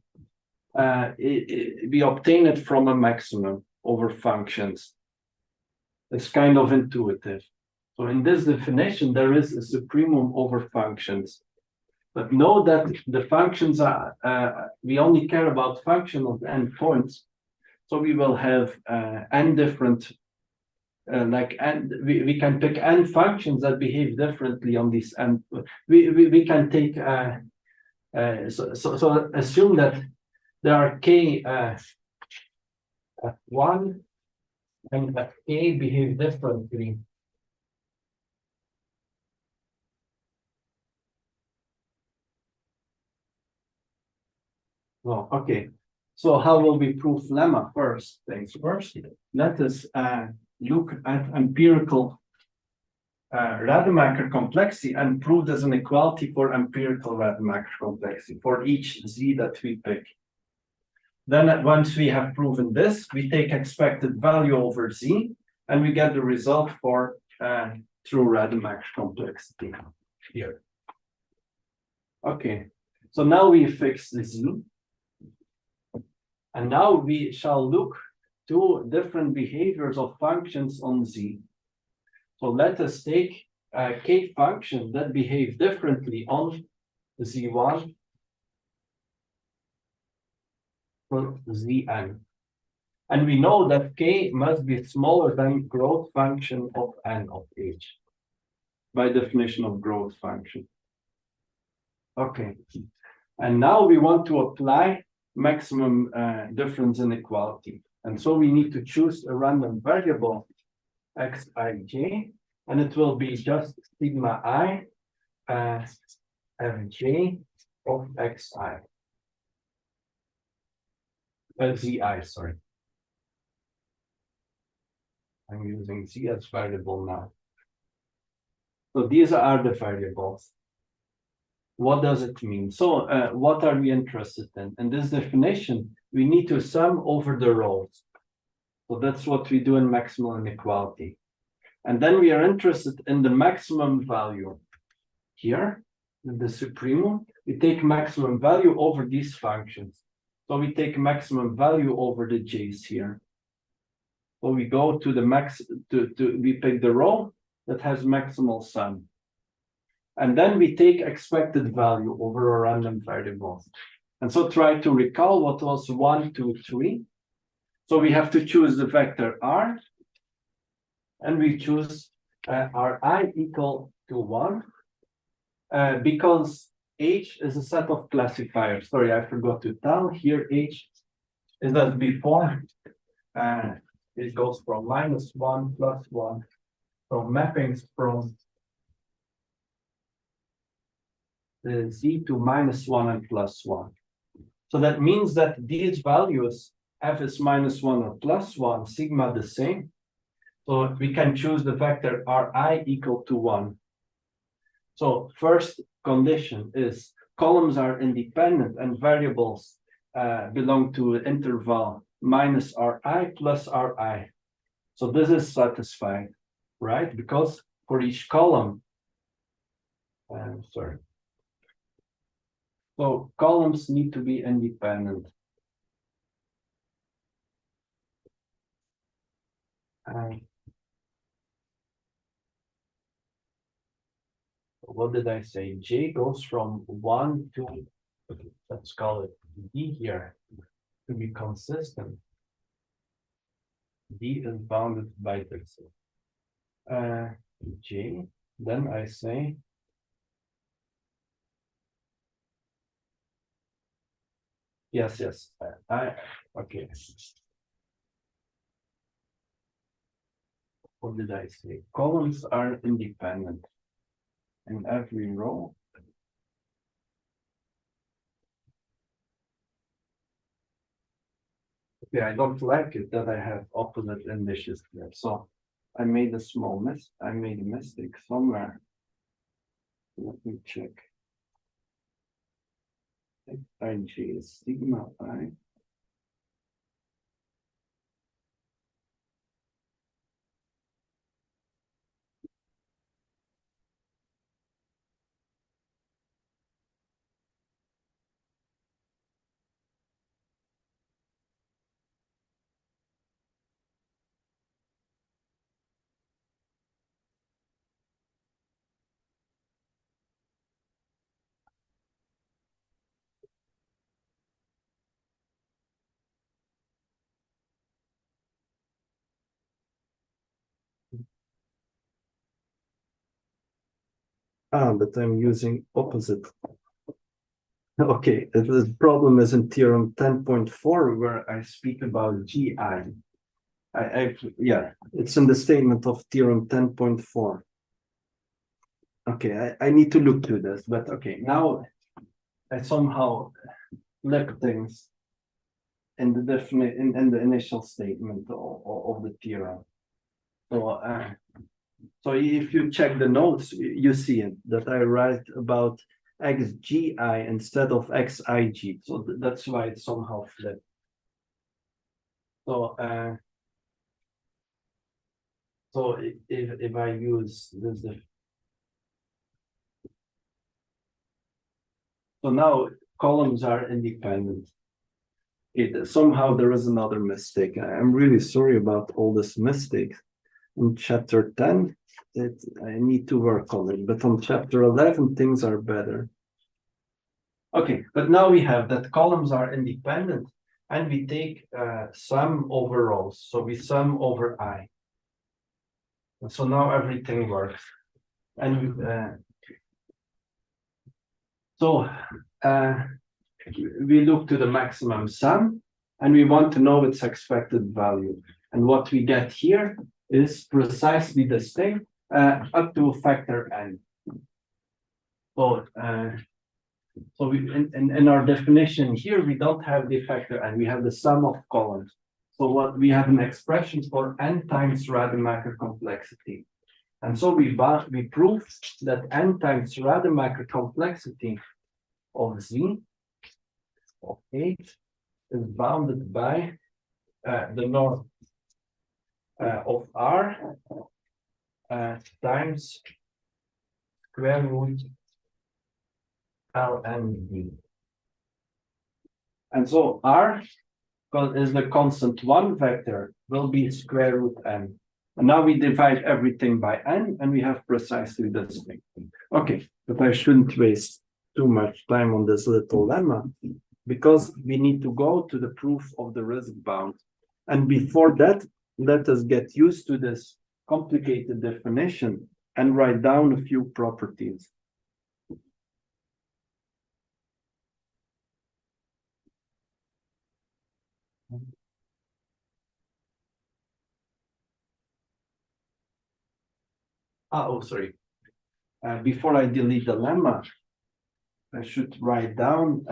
we obtain it from a maximum over functions. It's kind of intuitive. So in this definition, there is a supremum over functions. But know that the functions are, we only care about function of n points. So we will have n different, we can pick n functions that behave differently on these n. We can take, so assume that there are k f1 and k behave differently. Well, okay. So how will we prove lemma first? Things first. Let us look at empirical Rademacher complexity and prove there's an equality for empirical Rademacher complexity for each z that we pick. Then once we have proven this, we take expected value over z, and we get the result for true Rademacher complexity here. Okay, so now we fix the z. And now we shall look to different behaviors of functions on z. So let us take k functions that behave differently on z1 for zn. And we know that k must be smaller than growth function of n of h, by definition of growth function. Okay, and now we want to apply maximum difference inequality. And so we need to choose a random variable xij, and it will be just sigma I fj of xi. Zi, sorry. I'm using z as variable now. So these are the variables. What does it mean? So what are we interested in? In this definition, we need to sum over the rows. So that's what we do in maximal inequality. And then we are interested in the maximum value. Here, in the supremum, we take maximum value over these functions. So we take maximum value over the j's here. So we go to the max, we pick the row that has maximal sum. And then we take expected value over a random variable. And so try to recall what was 1, 2, 3. So we have to choose the vector r, and we choose ri equal to 1, because h is a set of classifiers. Sorry, I forgot to tell here h is that before it goes from -1 +1, so mappings from the z to -1 and +1. So that means that these values, f is -1 or +1, sigma the same. So we can choose the vector Ri equal to 1. So first condition is columns are independent and variables belong to an interval -Ri plus Ri. So this is satisfied, right? Because for each column, sorry. So columns need to be independent. What did I say? J goes from 1 to, let's call it D here, to be consistent. D is bounded by this. J, then I say, yes, okay. What did I say? Columns are independent in every row. Okay, I don't like it that I have opposite indices here. So I made a small I made a mistake somewhere. Let me check. Ij is sigma I. But I'm using opposite. Okay, the problem is in theorem 10.4 where I speak about GI. Yeah, it's in the statement of theorem 10.4. Okay, I need to look through this, but okay, now I somehow left things in the definite in the initial statement of the theorem. So if you check the notes, you see it that I write about xgi instead of xig. So that's why it's somehow flipped. So if I use this, so now columns are independent. Somehow there is another mistake. I'm really sorry about all this mistakes. In chapter 10, I need to work on it, but on chapter 11, things are better. Okay, but now we have that columns are independent and we take sum over rows. So we sum over I. And so now everything works. And we look to the maximum sum and we want to know its expected value. And what we get here is precisely the same up to factor n. So we in our definition here, we don't have the factor n, we have the sum of columns. So what we have an expression for n times Rademacher complexity. And so we proved that n times Rademacher complexity of Z of 8 is bounded by the norm of R times square root Ln. And so R is the constant 1 vector will be square root n. And now we divide everything by n and we have precisely this thing. Okay, but I shouldn't waste too much time on this little lemma because we need to go to the proof of the risk bound. And before that, let us get used to this complicated definition and write down a few properties. Oh, sorry. Before I delete the lemma, I should write down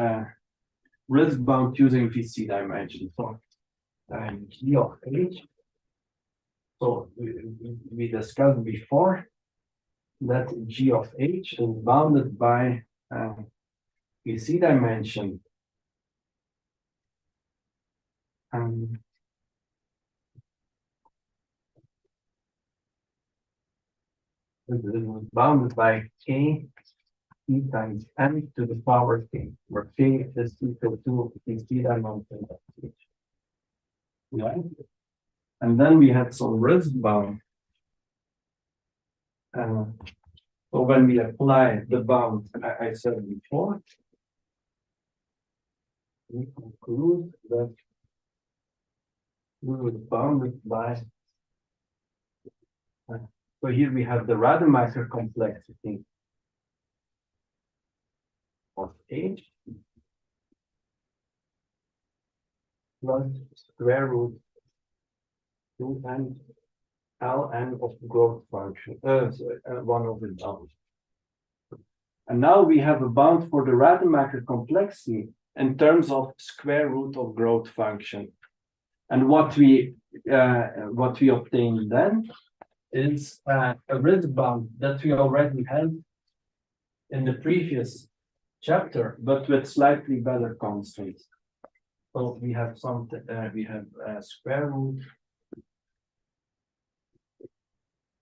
risk bound using VC dimension. So G of H. So we discussed before that G of H is bounded by VC dimension. It is bounded by K E times N to the power K, where K is equal to VC dimension of H. Right? And then we had some risk bound. So when we apply the bound I said before, we conclude that we will bound it by. So here we have the Rademacher complexity of H plus square root 2n ln of growth function, 1 over bound. And now we have a bound for the Rademacher complexity in terms of square root of growth function. And what we obtain then is a risk bound that we already had in the previous chapter, but with slightly better constraints. So we have something. We have square root.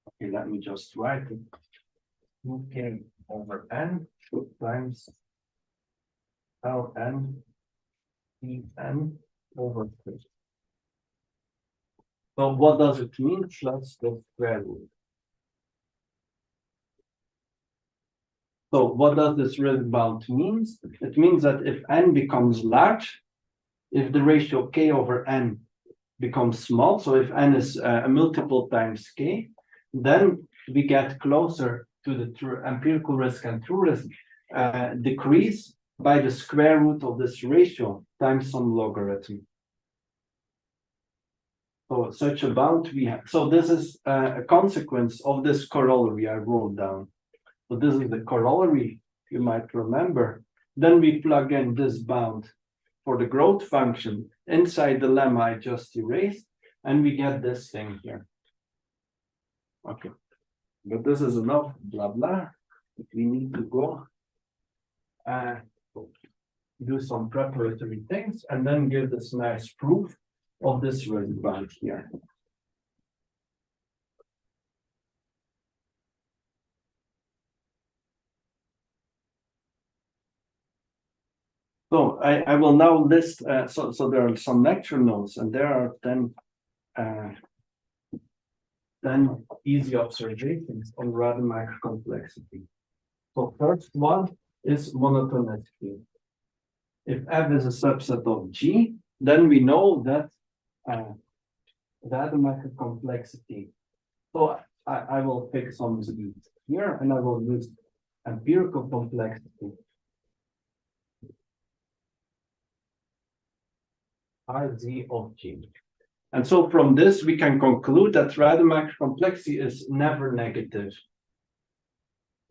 Okay, let me just write it. 2k over n times ln en over 3. So what does it mean? Plus the square root. So what does this risk bound means? It means that if n becomes large, if the ratio k over n becomes small, so if n is a multiple times k, then we get closer to the true empirical risk and true risk decrease by the square root of this ratio times some logarithm. So such a bound we have. So this is a consequence of this corollary I wrote down. So this is the corollary, you might remember. Then we plug in this bound for the growth function inside the lemma I just erased, and we get this thing here. Okay, but this is enough blah blah. We need to go do some preparatory things and then give this nice proof of this risk bound here. So I will now list, so there are some lecture notes, and there are 10 easy observations on Rademacher complexity. So first one is monotonicity. If F is a subset of G, then we know that Rademacher complexity. So I will pick some Z here, and I will use empirical complexity. RZ of G. And so from this, we can conclude that Rademacher complexity is never negative,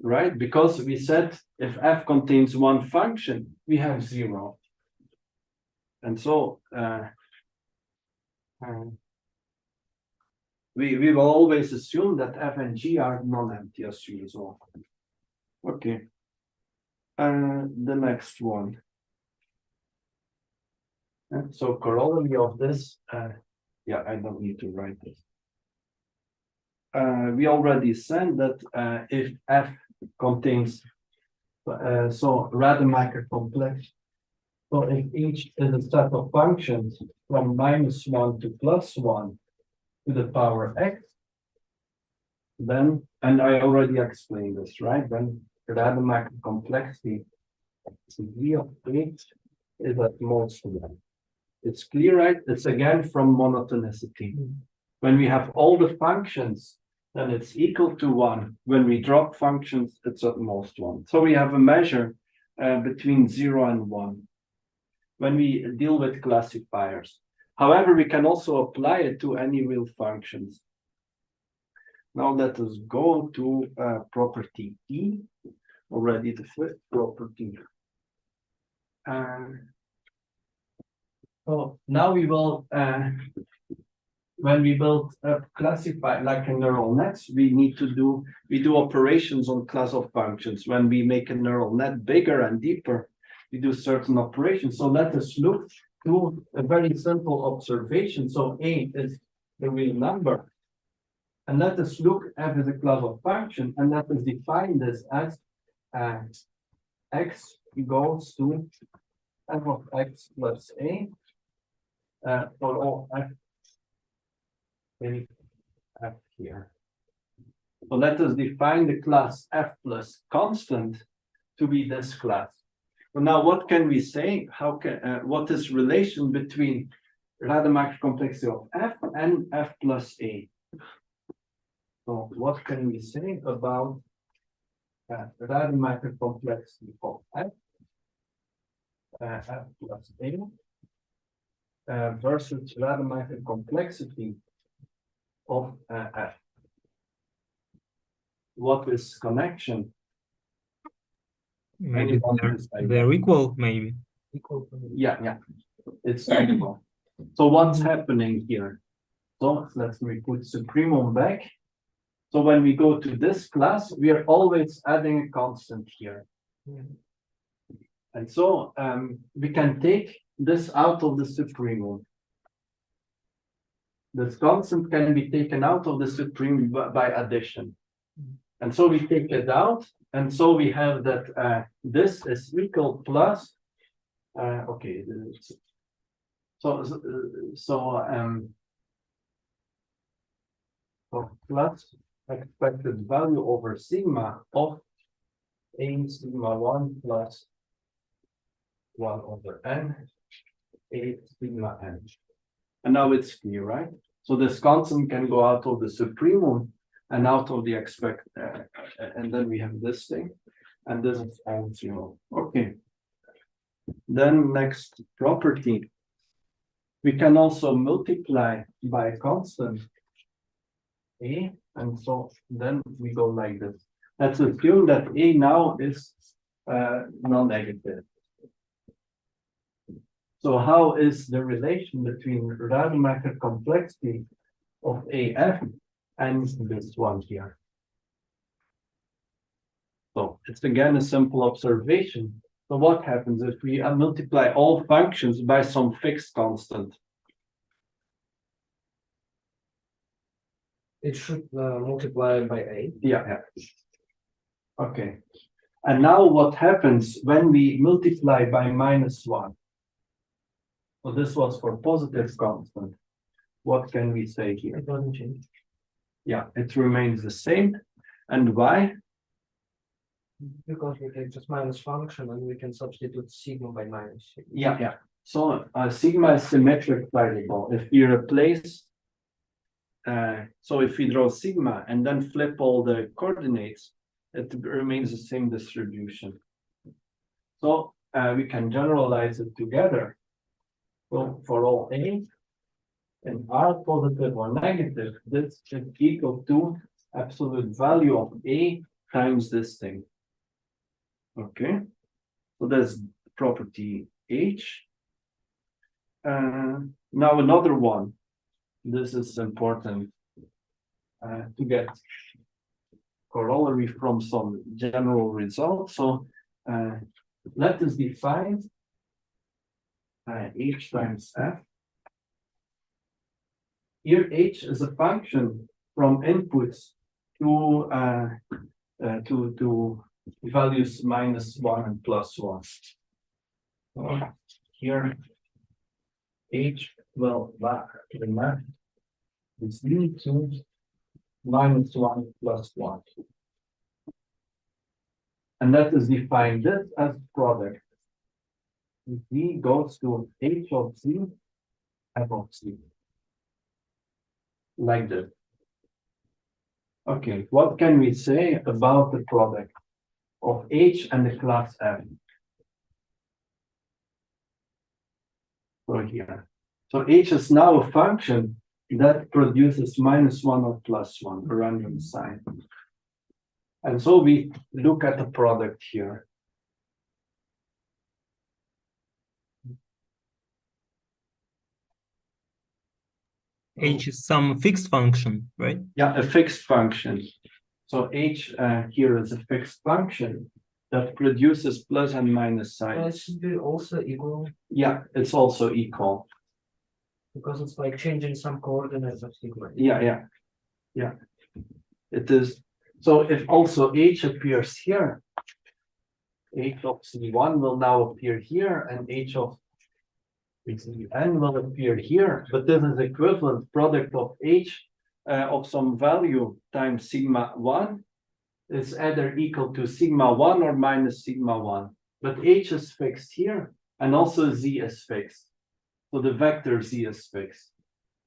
right? Because we said if F contains one function, we have 0. And so we will always assume that F and G are non-empty as usual. Okay. The next one. And so corollary of this, yeah, I don't need to write this. We already said that if F contains, so Rademacher complex, so if H is a set of functions from -1 to +1 to the power x, then, and I already explained this, right? Then Rademacher complexity V of H is at most 1. It's clear, right? It's again from monotonicity. When we have all the functions, then it's equal to 1. When we drop functions, it's at most 1. So we have a measure between 0 and 1 when we deal with classifiers. However, we can also apply it to any real functions. Now let us go to property E, already the fifth property. So now we will, when we will classify like a neural nets, we do operations on class of functions. When we make a neural net bigger and deeper, we do certain operations. So let us look to a very simple observation. So A is the real number. And let us look at the class of function, and let us define this as x goes to f of x plus a for all f in f here. So let us define the class f plus constant to be this class. So now what can we say? How can what is relation between Rademacher complexity of f and f plus a? So what can we say about Rademacher complexity of f, f plus a versus Rademacher complexity of f? What is connection? Maybe they're equal, maybe. Equal to Yeah, it's equal. So what's happening here? So let me put supremum back. So when we go to this class, we are always adding a constant here. And so we can take this out of the supremum. This constant can be taken out of the supremum by addition. And so we take it out, and so we have that this is equal plus, okay, so plus expected value over sigma of a sigma 1 plus 1 over n, a sigma n. And now it's clear, right? So this constant can go out of the supremum and out of the expect, and then we have this thing, and this is all 0. Okay. Then next property, we can also multiply by a constant a, and so then we go like this. Let's assume that a now is non-negative. So how is the relation between Rademacher complexity of AF and this one here? So it's again a simple observation. So what happens if we multiply all functions by some fixed constant? it should multiply by a. Yeah. Okay. And now what happens when we multiply by -1? So this was for positive constant. What can we say here? It doesn't change. Yeah, it remains the same. And why? Because we take just minus function and we can substitute sigma by minus. Yeah. So sigma is symmetric variable. If we replace, so if we draw sigma and then flip all the coordinates, it remains the same distribution. So we can generalize it together. So for all a, and r positive or negative, this is equal to absolute value of a times this thing. Okay, so that's property H. Now another one. This is important to get corollary from some general result. So let us define H times F. Here H is a function from inputs to values -1 and +1. Here H, well, the math is equal to -1 + 1. And that is defined this as product. Z goes to H of Z, F of Z. Like this. Okay, what can we say about the product of H and the class F? So here. So H is now a function that produces -1 or +1, a random sign. And so we look at the product here. H is some fixed function, right? Yeah, a fixed function. So H here is a fixed function that produces plus and minus And it signs. should be also equal Yeah, it's also equal. because it's like changing some coordinates of sigma. Yeah. It is. So if also H appears here, H of C1 will now appear here, and H of Cn will appear here. But this is equivalent product of H of some value times sigma 1 is either equal to sigma 1 or minus sigma 1. But H is fixed here, and also Z is fixed. So the vector Z is fixed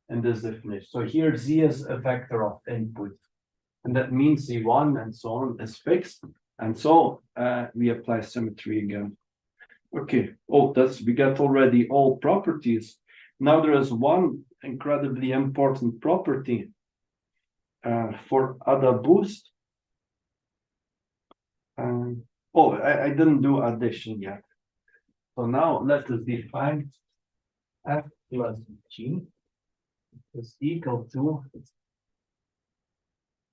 in this definition. So here Z is a vector of input. And that means Z1 and so on is fixed. And so we apply symmetry again. Okay. Oh, we got already all properties. Now there is one incredibly important property for ADA boost. I didn't do addition yet. So now let us define F plus G is equal to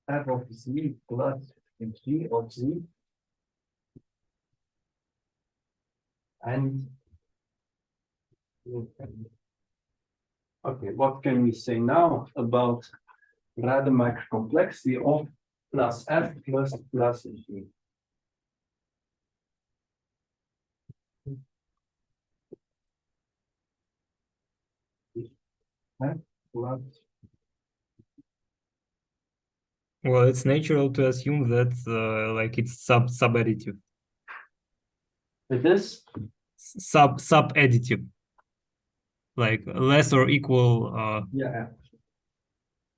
F of Z plus G of Z. And okay, what can we say now about Rademacher complexity of plus F plus G? F plus. Well, it's natural to assume that like it's sub-additive. It is Sub-additive. Like less or equal. Yeah,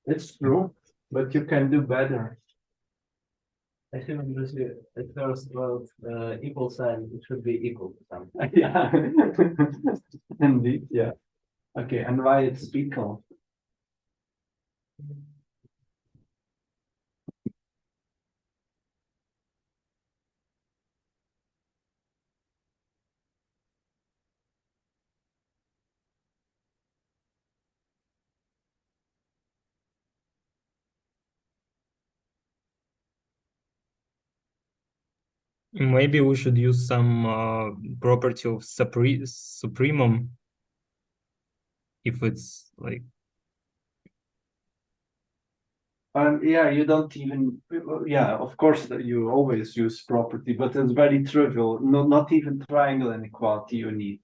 it's true, but you can do better. I think at first about equal sign, it should be equal to something. Yeah, indeed, yeah. Okay, and why it's equal? Maybe we should use some property of supremum if it's like. Yeah, you don't even, yeah, of course you always use property, but it's very trivial. Not even triangle inequality you need.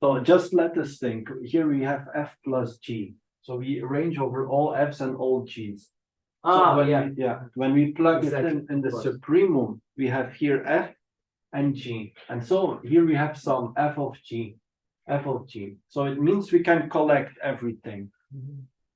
So just let us think. Here we have F plus G. So we arrange over all F's and all G's. When we plug Exactly. it in the supremum, we have here F and G. And so here we have some F of G. So it means we can collect everything.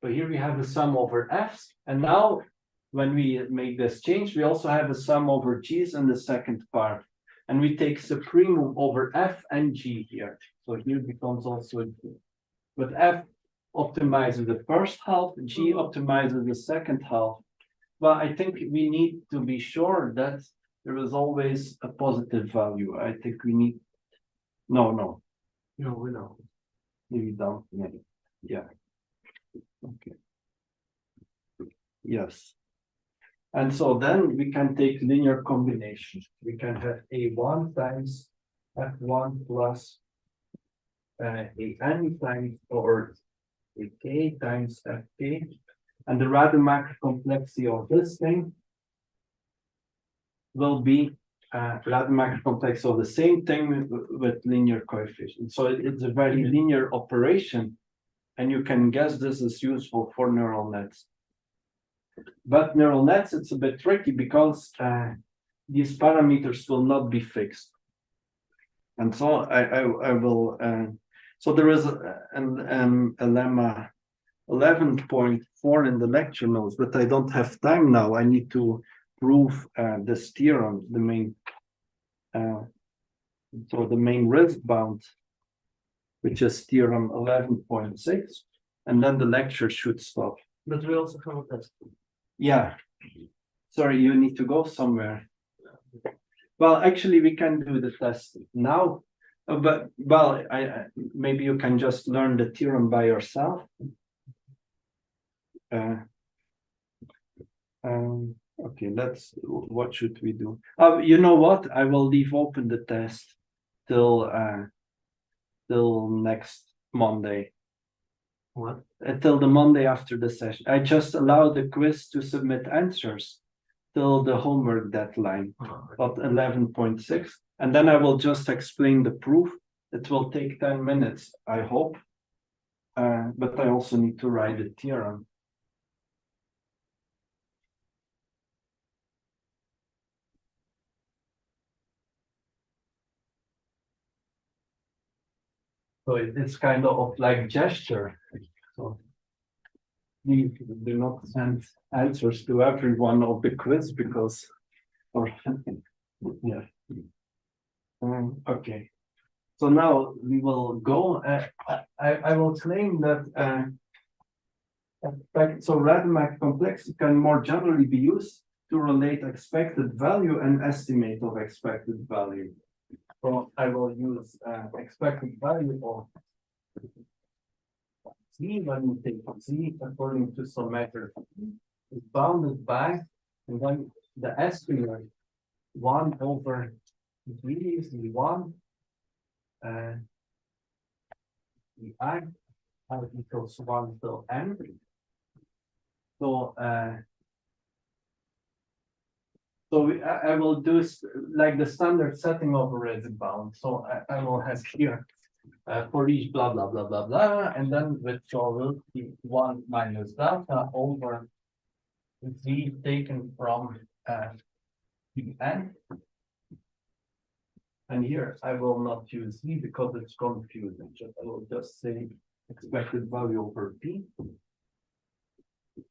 But here we have a sum over F's. And now when we make this change, we also have a sum over G's in the second part. And we take supremum over F and G here. So here becomes also G. But F optimizes the first half, G optimizes the second half. Well, I think we need to be sure that there is always a positive value. I think we need. No, we don't. Maybe don't. Maybe. Yeah. Okay. Yes. And so then we can take linear combinations. We can have A1 times F1 plus AN times or AK times FK. And the Rademacher complexity of this thing will be Rademacher complex of the same thing with linear coefficients. So it's a very linear operation. And you can guess this is useful for neural nets. But neural nets, it's a bit tricky because these parameters will not be fixed. And so I will, so there is a lemma 11.4 in the lecture notes, but I don't have time now. I need to prove this theorem, the main, so the main risk bound, which is theorem 11.6. and then the lecture should stop. But we also have a test. Yeah. Sorry, you need to go somewhere. Well, actually, we can do the test now, but well, maybe you can just learn the theorem by yourself. Okay, what should we do? You know what? I will leave open the test till next Monday. What? Till the Monday after the session. I just allow the quiz to submit answers till the homework deadline of 11.6, and then I will just explain the proof. It will take 10 minutes, I hope, but I also need to write the theorem. So it's kind of like gesture. So we do not send answers to everyone of the quiz because, or yeah. Okay. So now we will go. I will claim that so Rademacher complexity can more generally be used to relate expected value and estimate of expected value. So I will use expected value of Z when we take Z according to some measure is bounded by, and then the estimate 1 over Z is the 1 the I equals 1 till n. So I will do like the standard setting of a resid bound. So I will have here for each blah blah blah blah blah, and then with will be 1 minus delta over Z taken from the n. And here I will not use Z because it's confusing. I will just say expected value over P.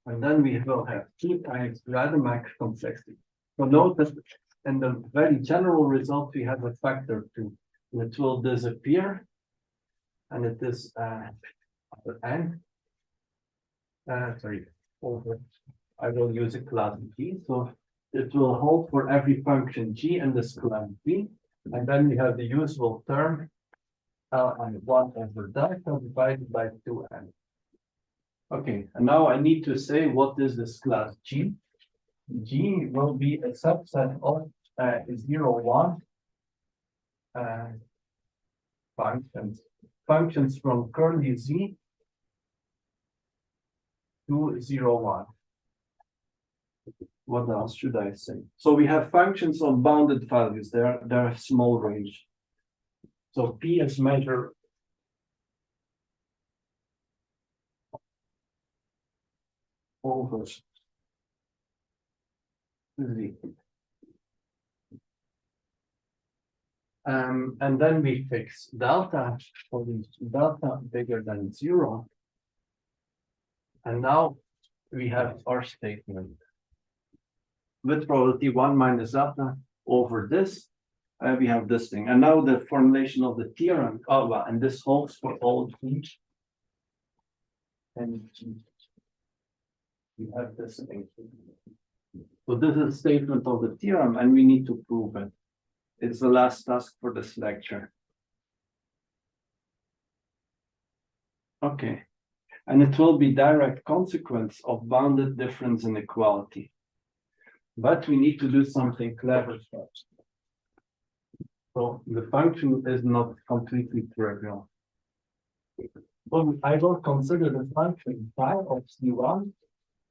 And then we will have T times Rademacher complexity. So notice in the very general result, we have a factor 2. And it will disappear. And it is n. Sorry, over. I will use a class G. So it will hold for every function G in this class B. And then we have the usual term and 1 over delta divided by 2n. Okay, and now I need to say what is this class G. G will be a subset of 0, 1 functions from curly Z to 0, 1. What else should I say? So we have functions of bounded values. They're small range. So P is measured over Z. And then we fix delta for delta bigger than 0. And now we have our statement. With probability 1 minus delta over this, we have this thing. And now the formulation of the theorem. Oh, well, and this holds for all G. And G. We have this thing. So this is a statement of the theorem, and we need to prove it. It's the last task for this lecture. Okay. And it will be direct consequence of bounded difference inequality. But we need to do something clever first. So the function is not completely trivial. So I will consider the function phi of C1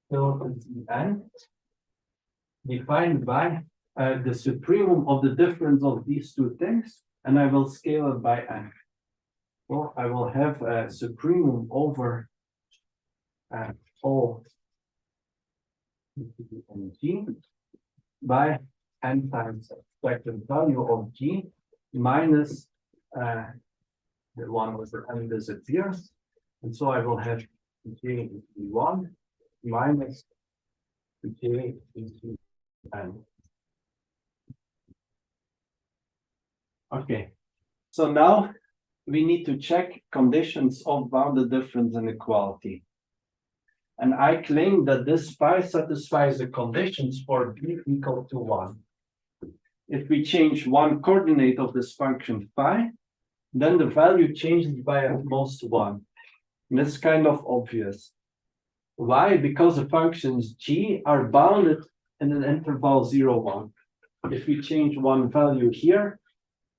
till Cn defined by the supremum of the difference of these two things, and I will scale it by n. So I will have a supremum over O G by n times expected value of G minus the 1 over n disappears. And so I will have J into 1 minus J into n. Okay, so now we need to check conditions of bounded difference inequality. And I claim that this phi satisfies the conditions for b equal to 1. If we change one coordinate of this function phi, then the value changes by at most 1. And that's kind of obvious. Why? Because the functions g are bounded in an interval 0, 1. If we change one value here,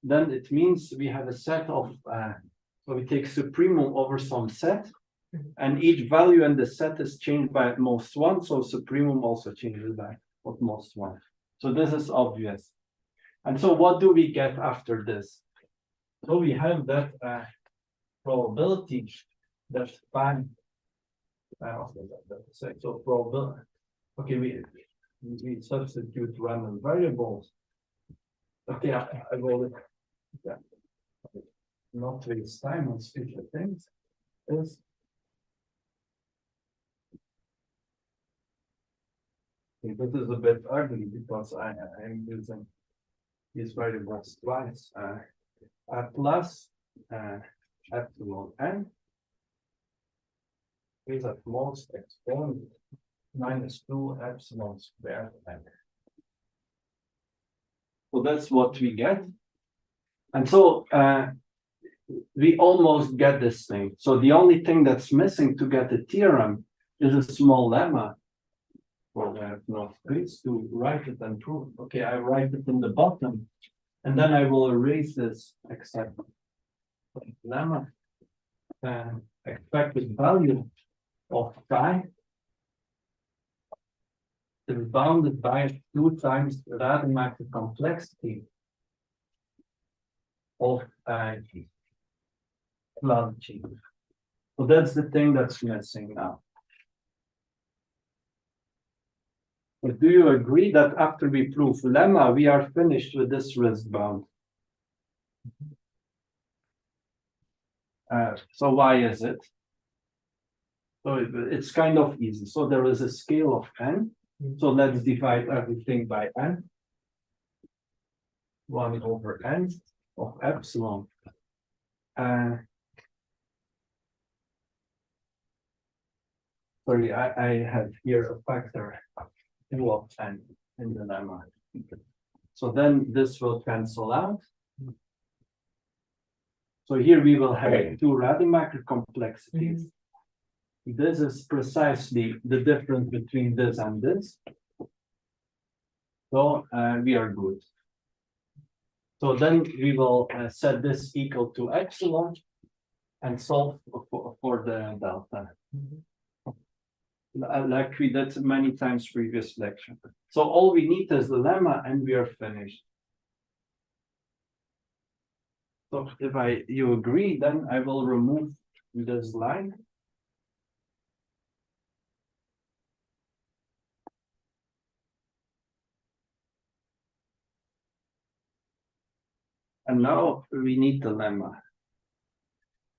then it means we have a set of, so we take supremum over some set, and each value in the set is changed by at most 1, so supremum also changes by at most 1. So this is obvious. And so what do we get after this? So we have that probability that phi, so probability, okay, we substitute random variables. Okay, I will not waste time on future things. Is okay, this is a bit ugly because I'm using these variables twice. Plus epsilon n is at most exponent minus 2 epsilon squared n. So that's what we get. And so we almost get this thing. So the only thing that's missing to get the theorem is a small lemma. Well, I have no space to write it and prove. Okay, I write it in the bottom, and then I will erase this except lemma. Expected value of phi is bounded by 2 times the Rademacher complexity of plus g. So that's the thing that's missing now. But do you agree that after we prove lemma, we are finished with this risk bound? So why is it? So it's kind of easy. So there is a scale of n. So let's divide everything by n. 1 over n of epsilon. Sorry, I have here a factor 2 of n in the lemma. So then this will cancel out. So here we will have 2 Rademacher complexities. This is precisely the difference between this and this. So we are good. So then we will set this equal to epsilon and solve for the delta. Like we did many times previous lecture. So all we need is the lemma and we are finished. So if you agree, then I will remove this line. And now we need the lemma.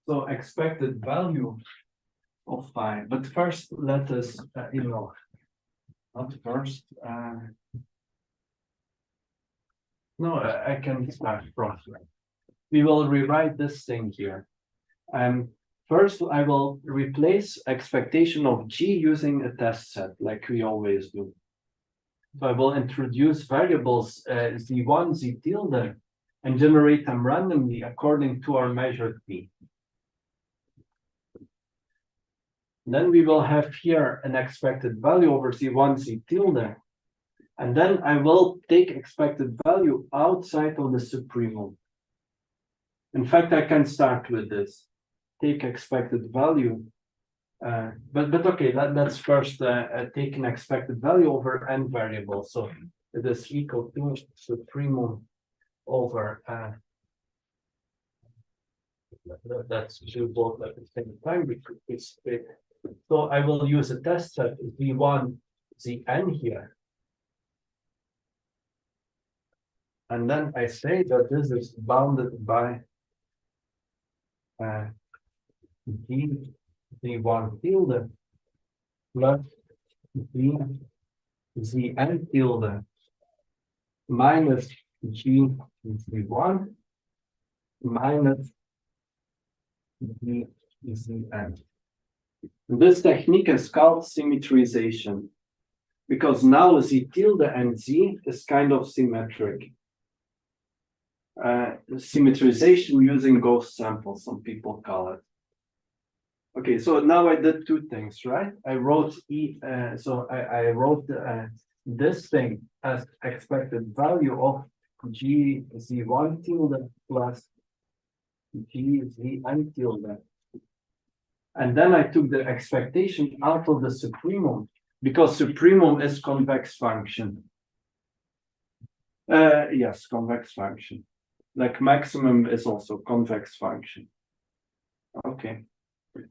So expected value of phi. But first, let us, not first. No, I can start from here. We will rewrite this thing here. First, I will replace expectation of g using a test set, like we always do. So I will introduce variables z1, z tilde, and generate them randomly according to our measured p. Then we will have here an expected value over z1, z tilde. And then I will take expected value outside of the supremum. In fact, I can start with this. Take expected value. But okay, let's first take an expected value over n variables. So it is equal to supremum over let's do both at the same time. So I will use a test set v1 zn here. And then I say that this is bounded by g z1 tilde plus g zn tilde minus g z1 minus D Z N. This technique is called symmetrization, because now Z tilde and Z is kind of symmetric. Symmetrization using ghost samples, some people call it. Okay, so now I did two things, right? I wrote I wrote this thing as expected value of G Z1 tilde plus G Z N tilde. And then I took the expectation out of the supremum, because supremum is convex function. Yes, convex function. Like maximum is also convex function. Okay.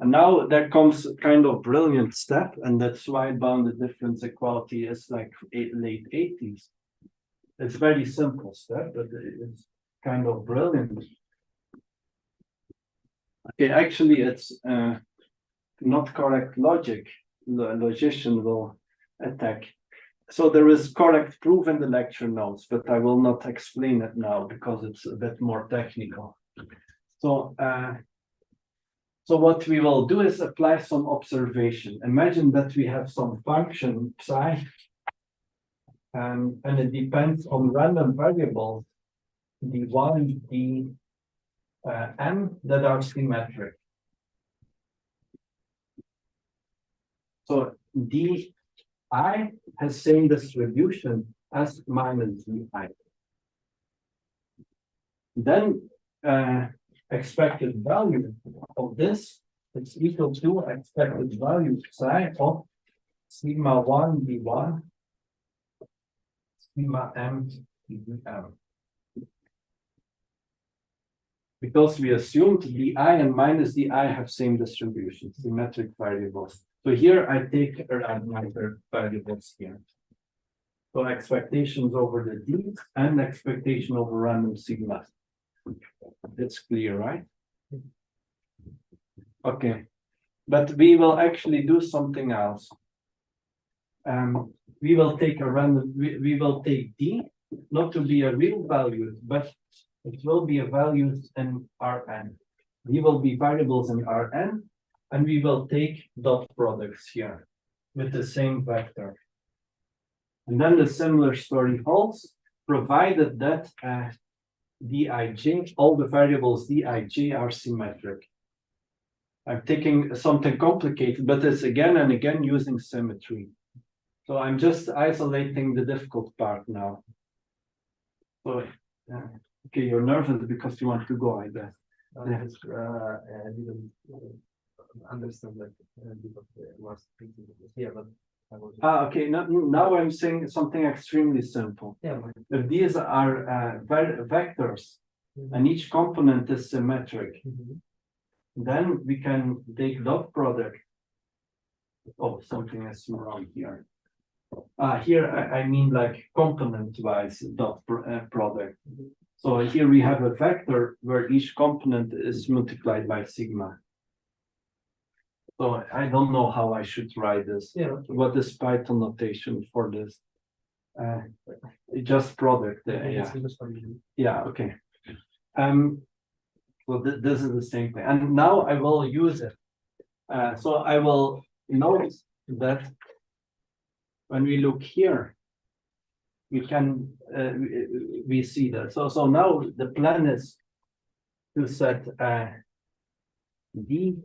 And now there comes a kind of brilliant step, and that's why bounded difference equality is like late 80s. It's very simple step, but it's kind of brilliant. Okay, actually it's not correct logic. The logician will attack. So there is correct proof in the lecture notes, but I will not explain it now because it's a bit more technical. So what we will do is apply some observation. Imagine that we have some function psi, and it depends on random variables, d1, d m, that are symmetric. So di has same distribution as minus di. Then expected value of this is equal to expected value psi of sigma 1 d1 sigma m dm. Because we assumed di and minus di have same distribution, symmetric variables. So here I take Rademacher variables here. So expectations over the d and expectation over random sigma. That's clear, right? Okay, but we will actually do something else. We will take a random, we will take d, not to be a real value, but it will be a values in Rn. We will be variables in Rn, and we will take dot products here with the same vector. And then the similar story holds, provided that dij, all the variables dij are symmetric. I'm taking something complicated, but it's again and again using symmetry. So I'm just isolating the difficult part now. So, okay, you're nervous because you want to go, I guess. I didn't understand that because I was thinking here, but I was. Okay, now I'm saying something extremely simple. Yeah. If these are vectors and each component is symmetric, then we can take dot product. Oh, something is wrong here. Here I mean like component-wise dot product. So here we have a vector where each component is multiplied by sigma. So I don't know how I should write this. Yeah. What is Python notation for this? Just product. Yeah. Yeah. Okay. So this is the same thing, and now I will use it. So I will notice that when we look here, we can we see that. So now the plan is to set d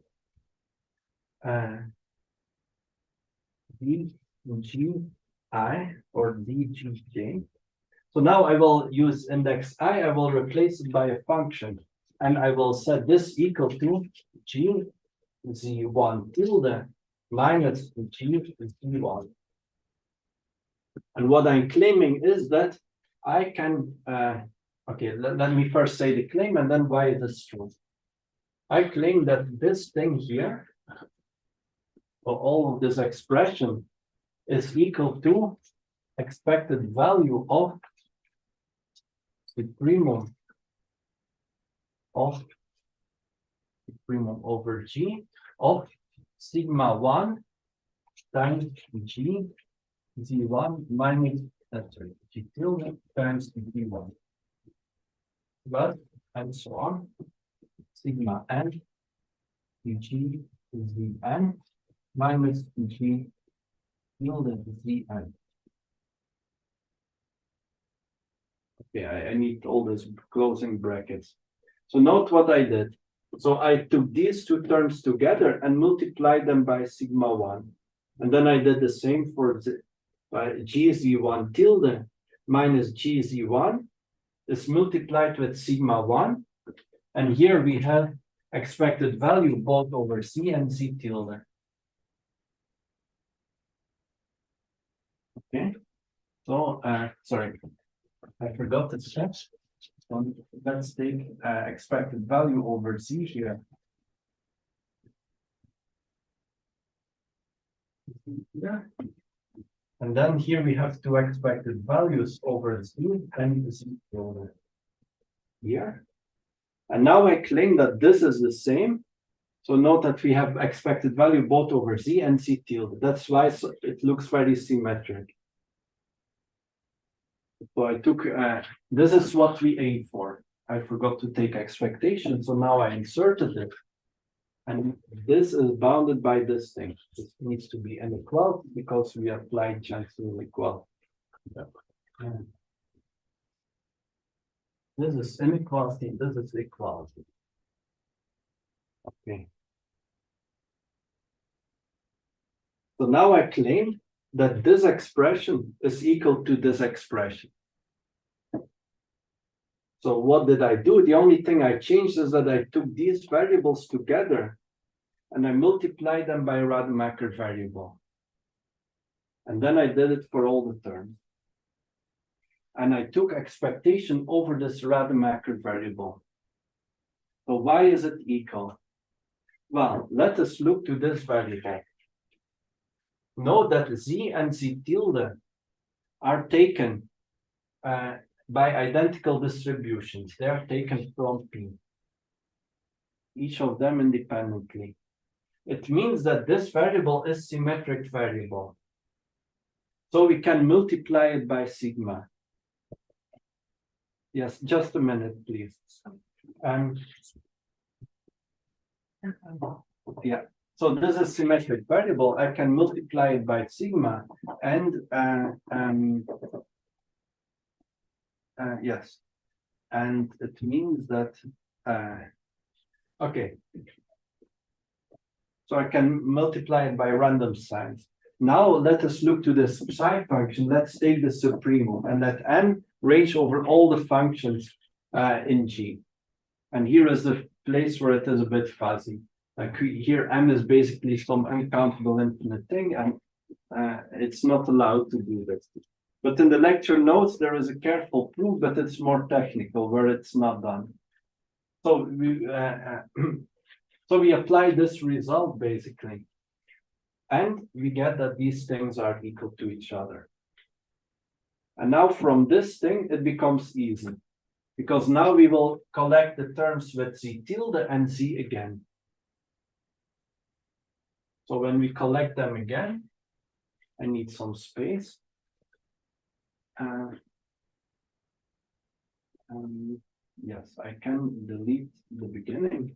dgi or dgj. So now I will use index I will replace it by a function, and I will set this equal to g z1 tilde minus g z1. And what I'm claiming is that I can, okay, let me first say the claim and then why it is true. I claim that this thing here, or all of this expression, is equal to expected value of supremum over G of sigma 1 times G Z1 minus G tilde times D1. But, and so on, sigma n G Zn minus G tilde Zn. Okay, I need all these closing brackets. So note what I did. So I took these two terms together and multiplied them by sigma 1. And then I did the same for GZ1 tilde minus GZ1 is multiplied with sigma 1. And here we have expected value both over Z and Z tilde. Okay, so sorry, I forgot the steps. So let's take expected value over Z here. Yeah. And then here we have two expected values over Z and Z tilde here. And now I claim that this is the same. So note that we have expected value both over Z and Z tilde. That's why it looks very symmetric. So I took, this is what we aim for. I forgot to take expectation, so now I inserted it. And this is bounded by this thing. It needs to be inequality because we applied chancellor equality. Yeah. This is inequality, this is equality. Okay. So now I claim that this expression is equal to this expression. So what did I do? The only thing I changed is that I took these variables together and I multiplied them by a Rademacher variable. And then I did it for all the terms. And I took expectation over this Rademacher variable. So why is it equal? Well, let us look to this variable. Note that Z and Z tilde are taken by identical distributions. They are taken from P, each of them independently. It means that this variable is symmetric variable. So we can multiply it by sigma. Yes, just a minute, please. Yeah. So this is symmetric variable. I can multiply it by sigma, and yes, and it means that okay. So I can multiply it by random signs. Now let us look to this psi function. Let's take the supremum and let n range over all the functions in G. And here is the place where it is a bit fuzzy. Like here, m is basically some uncountable infinite thing, and it's not allowed to do this. But in the lecture notes, there is a careful proof, but it's more technical where it's not done. So we apply this result basically, and we get that these things are equal to each other. And now from this thing, it becomes easy, because now we will collect the terms with Z tilde and Z again. So when we collect them again, I need some space. Yes, I can delete the beginning.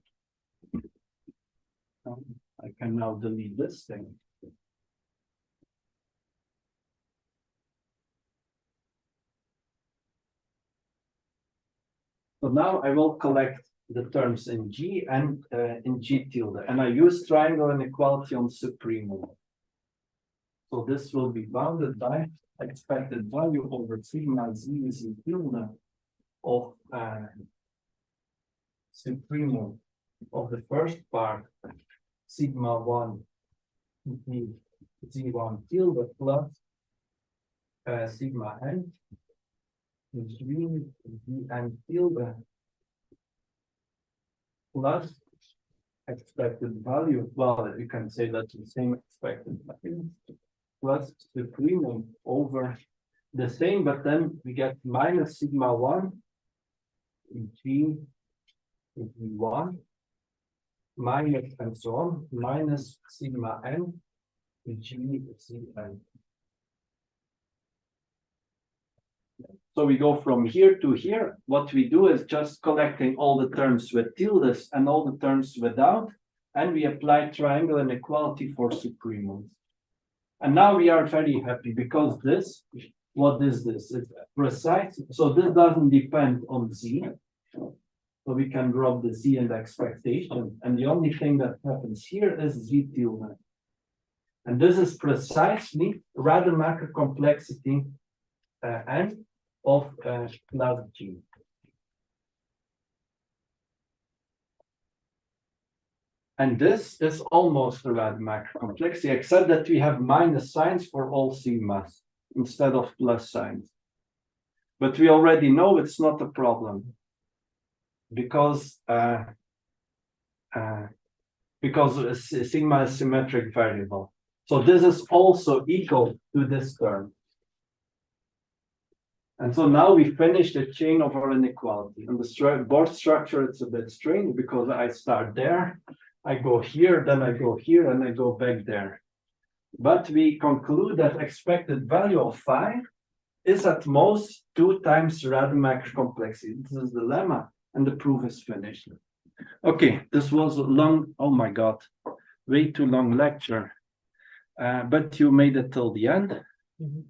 I can now delete this thing. So now I will collect the terms in G and in G tilde, and I use triangle inequality on supremum. So this will be bounded by expected value over sigma Z Z tilde of supremum of the first part, sigma 1 Z1 tilde plus sigma n G and tilde plus expected value. Well, you can say that's the same expected value plus supremum over the same, but then we get minus sigma 1 G G1 minus and so on minus sigma n G C n. So we go from here to here. What we do is just collecting all the terms with tildes and all the terms without, and we applied triangle inequality for supremums. And now we are very happy because this, what is this? It's precise. So this doesn't depend on Z. So we can drop the Z and the expectation. And the only thing that happens here is Z tilde. And this is precisely Rademacher complexity N of class G. And this is almost a Rademacher complexity, except that we have minus signs for all sigmas instead of plus signs. But we already know it's not a problem because sigma is symmetric variable. So this is also equal to this term. And so now we finish the chain of our inequality. On the board structure, it's a bit strange because I start there, I go here, then I go here, and I go back there. But we conclude that expected value of phi is at most 2 times Rademacher complexity. This is the lemma, and the proof is finished. Okay, this was a long, oh my God, way too long lecture. But you made it till the end. Mm-hmm.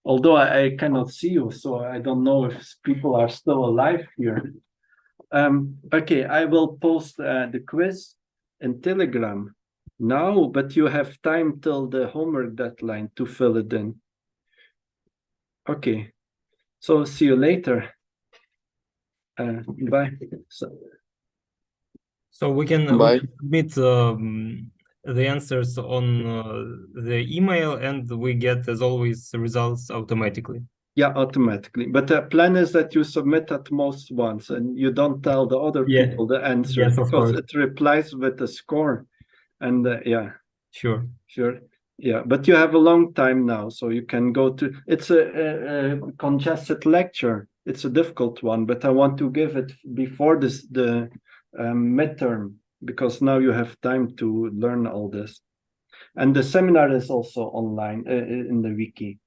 Although I cannot see you, so I don't know if people are still alive here. Okay, I will post the quiz in Telegram now, but you have time till the homework deadline to fill it in. Okay, so see you later. Bye. So we can submit the answers on the email, and we get, as always, the results automatically. Yeah, automatically. But the plan is that you submit at most once, and you don't tell the other people the answer, yes, because it replies with the score. And yeah, sure. Yeah, but you have a long time now, so you can go to. It's a congested lecture. It's a difficult one, but I want to give it before the midterm, because now you have time to learn all this. And the seminar is also online in the wiki.